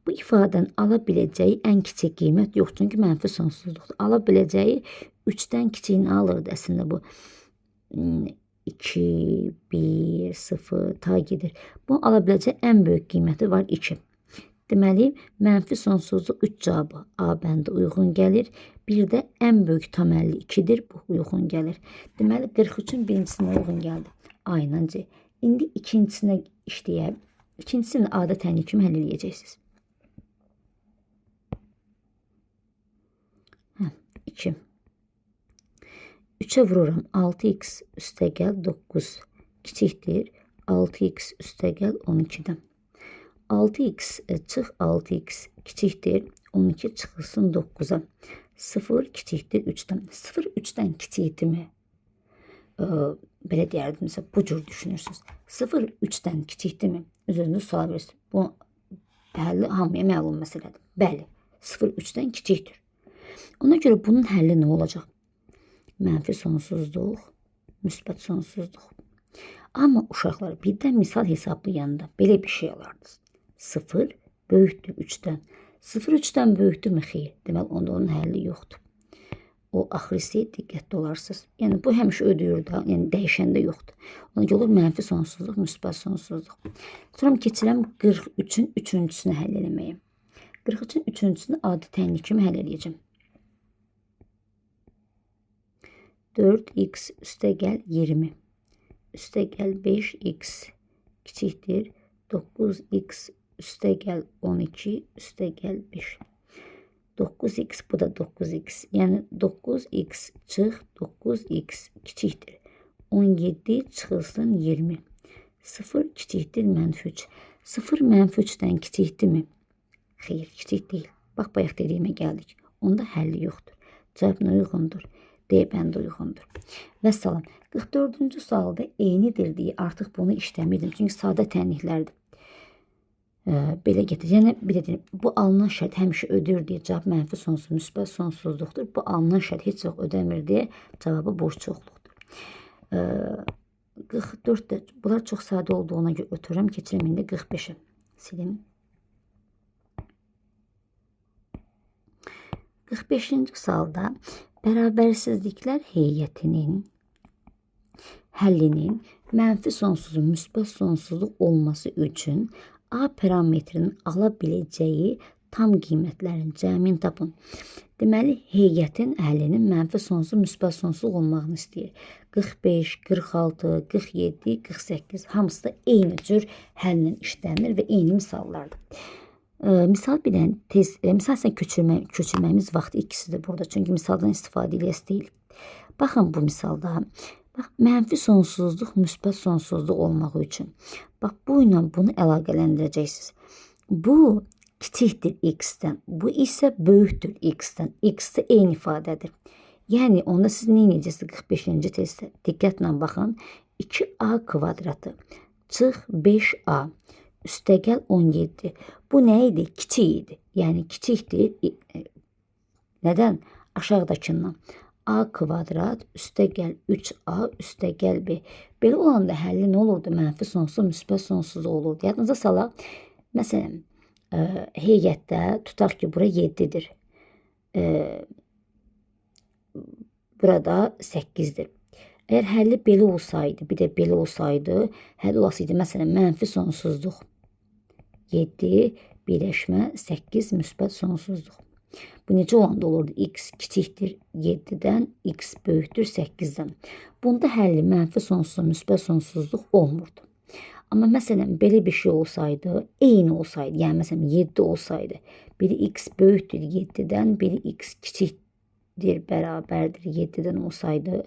Bu ifadən ala biləcəyi ən kiçik qiymət yox. Çünki mənfi sonsuzluqdur. Ala biləcəyi 3-dən kiçiyini alırdı əslində bu. 2, 1, 0 ta gedir. Bu ala biləcəyi ən böyük qiyməti var 2. Deməli, mənfi sonsuzluq 3 cavabı A bəndə uyğun gəlir. Bir də ən böyük tam 52-dir. Bu uyğun gəlir. Deməli, 43-ün birincisinə uyğun gəldi. A ilə C. İndi ikincisinə işləyək. İkincisini A-da tənli kimi həll eləyəcəksiniz. 2. 3'e vururam. 6x üstəgəl 9 kiçikdir. 6x üstəgəl 12'dən. 6x çıx 6x kiçikdir. 12 çıxılsın 9'a. 0 kiçikdir 3'dən. 0 3'dən kiçikdirmi? Belə deyərdimsə bu cür düşünürsünüz. 0 3'dən kiçikdirmi? Öz-özünüz sual verirsiniz. Bu həlli hamıya məlum məsələdir. Bəli, 0 3'dən kiçikdir. Ona görə bunun həlli nə olacaq? Mənfi sonsuzluq, müsbət sonsuzluq. Amma uşaqlar birdən misal hesablayanda belə bir şey alardınız. 0 böyükdür 3'dən. 0 3'dən böyükdürmü? Xeyr. Deməli, onda onun həlli yoxdur. O axirisi diqqətli olarsınız. Yəni, bu həmişə ödəyir da, yəni dəyişəndə yoxdur. Ona görə olur mənfi sonsuzluq, müsbət sonsuzluq. Sonra keçirəm 43'ün üçüncüsünü həll eləməyə. 43'ün üçüncüsünü adi tənli kimi həll eləyəcəm. 4x üstəgəl 20 üstəgəl 5x kiçikdir 9x üstəgəl 12 üstəgəl 5. 9x bu da 9x. Yəni 9x çıx 9x kiçikdir. 17 çıxılsın 20. 0 kiçikdir mənfi 3. 0 mənfi 3'dən kiçikdirmi? Xeyr, kiçik deyil. Bax, bayaq dediyimə gəldik. Onda həlli yoxdur. Cavab nə uyğundur? D bəndə uyğundur. Vəssalam. 44-cü sualda eynidir deyə artıq bunu işləmirdim. Çünki sadə tənliklərdir. Belə getir. Yəni, bir də deyim, bu alınan şərt həmişə ödür deyə cavab mənfi sonsuz, müsbət sonsuzluqdur. Bu alınan şərt heç vaxt ödəmir deyə cavabı boş çoxluqdur. 44-də bunlar çox sadə olduğuna görə ötürürəm. Keçirəm indi 45'e. Silim. 45-ci sualda bərabərsizliklər heyətinin həllinin mənfi sonsuzun müsbət sonsuzluq olması üçün A parametrinin ala biləcəyi tam qiymətlərin cəmini tapın. Deməli, heyətin həllinin mənfi sonsuz, müsbət sonsuzluq olmağını istəyir. 45, 46, 47, 48 hamısı da eyni cür həllə işlənir və eyni misallardır. Misal bilən misal sən köçürməyimiz vaxtı ikisidir burada. Çünki misaldan istifadə eləyəsi deyil. Baxın bu misalda. Bax, mənfi sonsuzluq, müsbət sonsuzluq olmağı üçün. Bax, bu ilə bunu əlaqələndirəcəksiniz. Bu kiçikdir x-dən. Bu isə böyükdür x-dən. X də eyni ifadədir. Yəni, onda siz nə edəcəksiniz 45-ci testdə? Diqqətlə baxın. 2a kvadratı çıx 5a. Üstəgəl 17. Bu nə idi? Kiçik idi. Yəni kiçikdir. Nədən? Aşağıdakından. A kvadrat üstəgəl 3a üstəgəl b. Belə olanda həlli nə olurdu? Mənfi sonsuz, müsbət sonsuz olurdu. Yadınıza salaq. Məsələn, heyətdə tutaq ki, bura 7'dir. Burada 8'dir. Əgər həlli belə olsaydı, bir də belə olsaydı, həll olasıydı. Məsələn, mənfi sonsuzluq 7 birləşmə 8 müsbət sonsuzluq. Bu necə olanda olurdu? X kiçikdir 7-dən, x böyükdür 8-dən. Bunda həlli mənfi sonsuz, müsbət sonsuzluq olmurdu. Amma məsələn belə bir şey olsaydı, eyni olsaydı, yəni məsələn 7 olsaydı, biri x böyükdür 7-dən, biri x kiçikdir, bərabərdir 7-dən olsaydı,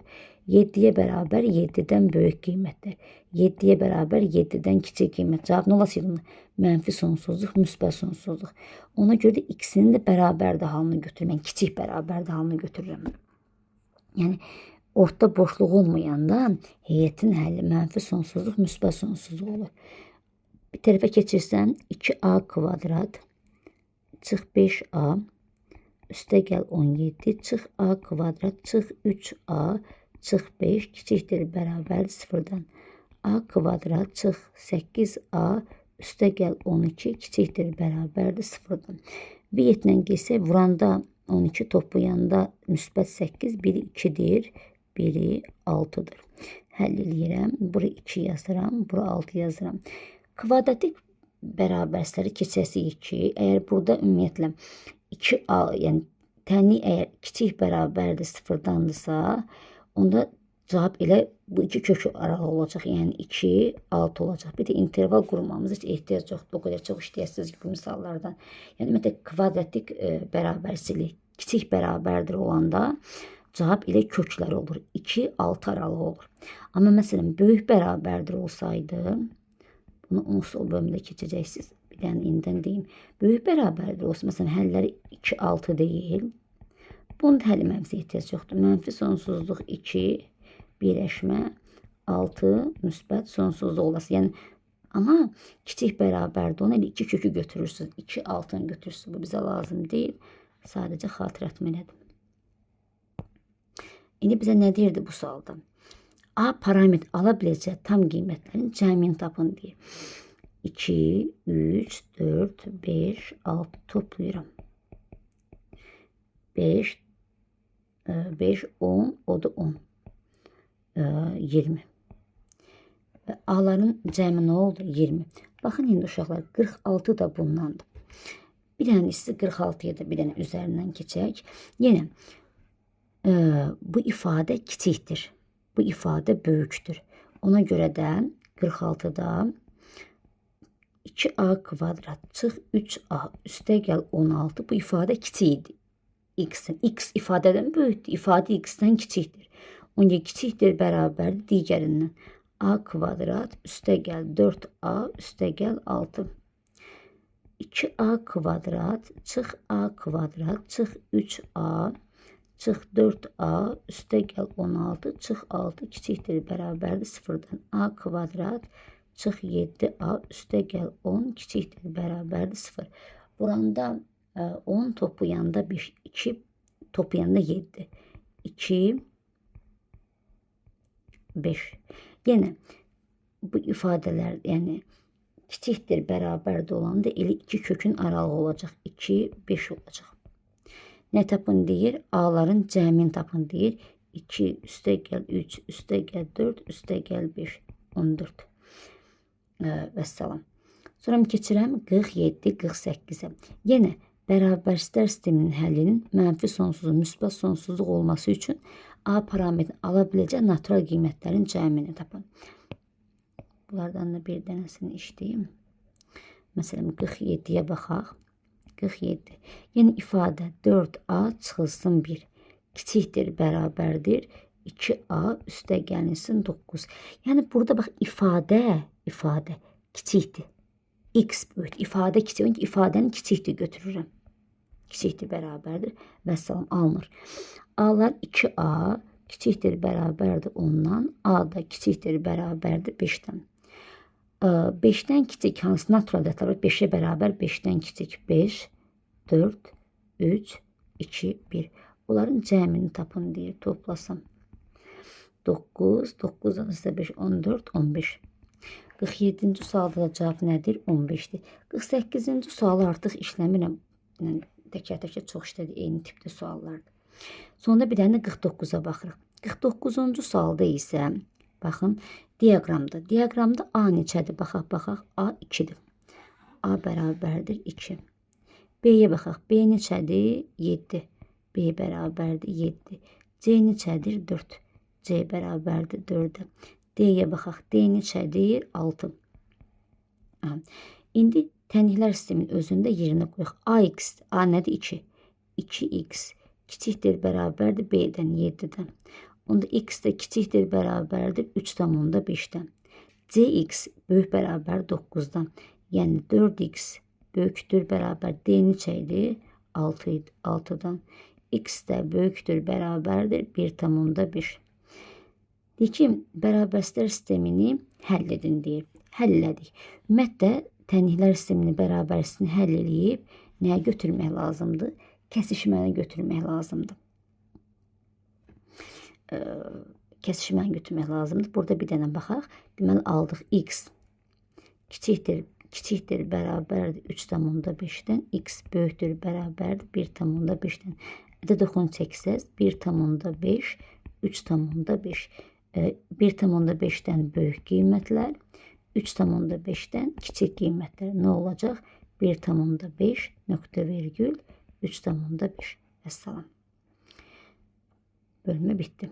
7-yə bərabər 7-dən böyük qiymətdir. 7-yə bərabər 7-dən kiçik qiymət. Cavab nə olasıydı? Mənfi sonsuzluq, müsbət sonsuzluq. Ona görə də ikisinin də bərabərdə halını götürürəm. Yəni kiçik bərabərdə halını götürürəm. Yəni ortada boşluq olmayanda heyətin həlli mənfi sonsuzluq, müsbət sonsuzluq olur. Bir tərəfə keçirsəm 2a kvadrat çıx 5a üstə gəl 17 çıx a kvadrat çıx 3a çıx 5 kiçikdir bərabər 0-dan. A kvadrat çıx 8a üstə gəl 12 kiçikdir bərabərdir 0-dan. V7-lə gəlsək vuranda 12 toplayanda müsbət 8 biri 2-dir. Biri 6'dır. Həll eləyirəm. Bura 2 yazıram. Bura 6 yazıram. Kvadratik bərabərsləri keçəsiyik ki, əgər burada ümumiyyətlə 2a, yəni tənlik əgər kiçik bərabərdir 0-dandırsa, onda cavab elə bu iki kökü aralı olacaq. Yəni 2, 6 olacaq. Bir də interval qurmamız heç ehtiyac yoxdur. O qədər çox işləyəsiniz ki, bu misallardan. Yəni ümumiyyətlə kvadratik bərabərsizlik kiçik bərabərdir olanda cavab elə köklər olur. 2, 6 aralığı olur. Amma məsələn, böyük bərabərdir olsaydı, bunu onsuz o bölümdə keçəcəksiniz. Bir dənə indidən deyim. Böyük bərabərdir olsa, məsələn, həlləri 2, 6 deyil. Bunun həlləməmizə ehtiyac yoxdur. Mənfi sonsuzluq 2, birləşmə 6, müsbət sonsuzluq olası. Yəni, amma kiçik bərabərdir. Ona elə 2 kökü götürürsünüz. 2, 6'ını götürürsünüz. Bu bizə lazım deyil. Sadəcə xatirətmə elədim. İndi bizə nə deyirdi bu sualda? A parametr ala biləcək tam qiymətlərin cəmini tapın deyir. 2, 3, 4, 5, 6 toplayıram. 5, 10, o da 10. 20. Və A-ların cəmi nə oldu? 20. Baxın indi uşaqlar, 46 da bundandır. Bir dənə isə 46'ya da bir dənə üzərindən keçək. Yenə bu ifadə kiçikdir. Bu ifadə böyükdür. Ona görə də 46'da 2a kvadrat çıx 3a üstə gəl 16 bu ifadə kiçik idi. X ifadədən böyükdür. İfadə x-dən kiçikdir. Onca kiçikdir bərabərdir digərindən. A kvadrat üstə gəl 4a üstə gəl 6. 2a kvadrat çıx a kvadrat çıx 3a çıx 4a üstə gəl 16 çıx 6 kiçikdir bərabərdir 0-dan. A kvadrat çıx 7a üstə gəl 10 kiçikdir bərabərdir 0. Buranda 10 toplayanda 5, 2 toplayanda 7. 2, 5. Yenə bu ifadələr, yəni kiçikdir bərabərdə olanda elə 2 kökün aralığı olacaq. 2, 5 olacaq. Nə tapın deyir? A-ların cəmini tapın deyir. 2 üstə gəl 3 üstə gəl 4 üstə gəl 5 14. Vəssalam. Sonra keçirəm 47 48-ə. Yenə bərabərsizlər sisteminin həllinin mənfi sonsuzluq, müsbət sonsuzluq olması üçün A parametrini ala biləcək natural qiymətlərin cəmini tapın. Bunlardan da bir dənəsini işləyim. Məsələn 47'yə baxaq. 47. Yəni ifadə 4a çıxılsın 1. Kiçikdir, bərabərdir. 2a üstə gəlinsin 9. Yəni burada bax ifadə kiçikdir. X böyük. İfadə kiçik. İfadəni kiçikdir götürürəm. Kiçikdir, bərabərdir. Vəssalam alınır. A'lar 2a kiçikdir, bərabərdir 10'dan. A da kiçikdir, bərabərdir 5'dən. 5'dən kiçik hansı natural ədədlər var? 5'ə bərabər 5'dən kiçik 5, 4, 3, 2, 1. Onların cəmini tapın deyir. Toplasam. 9, 9'dan isə 5, 14, 15. 47-ci sualda da cavab nədir? 15'dir. 48-ci sualı artıq işləmirəm. Təkər-təkər çox işlədik. Eyni tipli suallardır. Sonra bir dənə 49'a baxırıq. 49-cu sualda isə baxın, diaqramda. Diaqramda A neçədir? Baxaq. A 2'dir. A bərabərdir 2. B-yə baxaq. B neçədir? 7. B bərabərdir 7. C neçədir? 4. C bərabərdir 4-ə. D-yə baxaq. D neçədir? 6. Aha. İndi tənliklər sisteminin özündə yerinə qoyaq. AX, A nədir? 2. 2x kiçikdir, bərabərdir B-dən, 7-dən. Onda x də kiçikdir, bərabərdir 3,5-dən. Cx böyük bərabər 9-dan. Yəni 4x böyükdür, bərabər D neçə idi? 6-dan. X də böyükdür, bərabərdir 1,5. Deyir ki, bərabərsizlər sistemini həll edin deyir. Həll elədik. Ümumiyyətlə, tənliklər sistemini bərabərsizini həll eləyib nəyə götürmək lazımdır? Kəsişməni götürmək lazımdır. Kəsişməni götürmək lazımdır. Burada bir dənə baxaq. Deməli, aldıq x kiçikdir, bərabərdir 3,5-dən. X böyükdür, bərabərdir 1,5-dən. Ədəd oxunu çəksəz 1,5, 3,5. 1,5-dən böyük qiymətlər, 3,5-dən kiçik qiymətlər nə olacaq? 1,5, nöqtə vergül, 3,5. Vəssalam. Bölmə bitdi.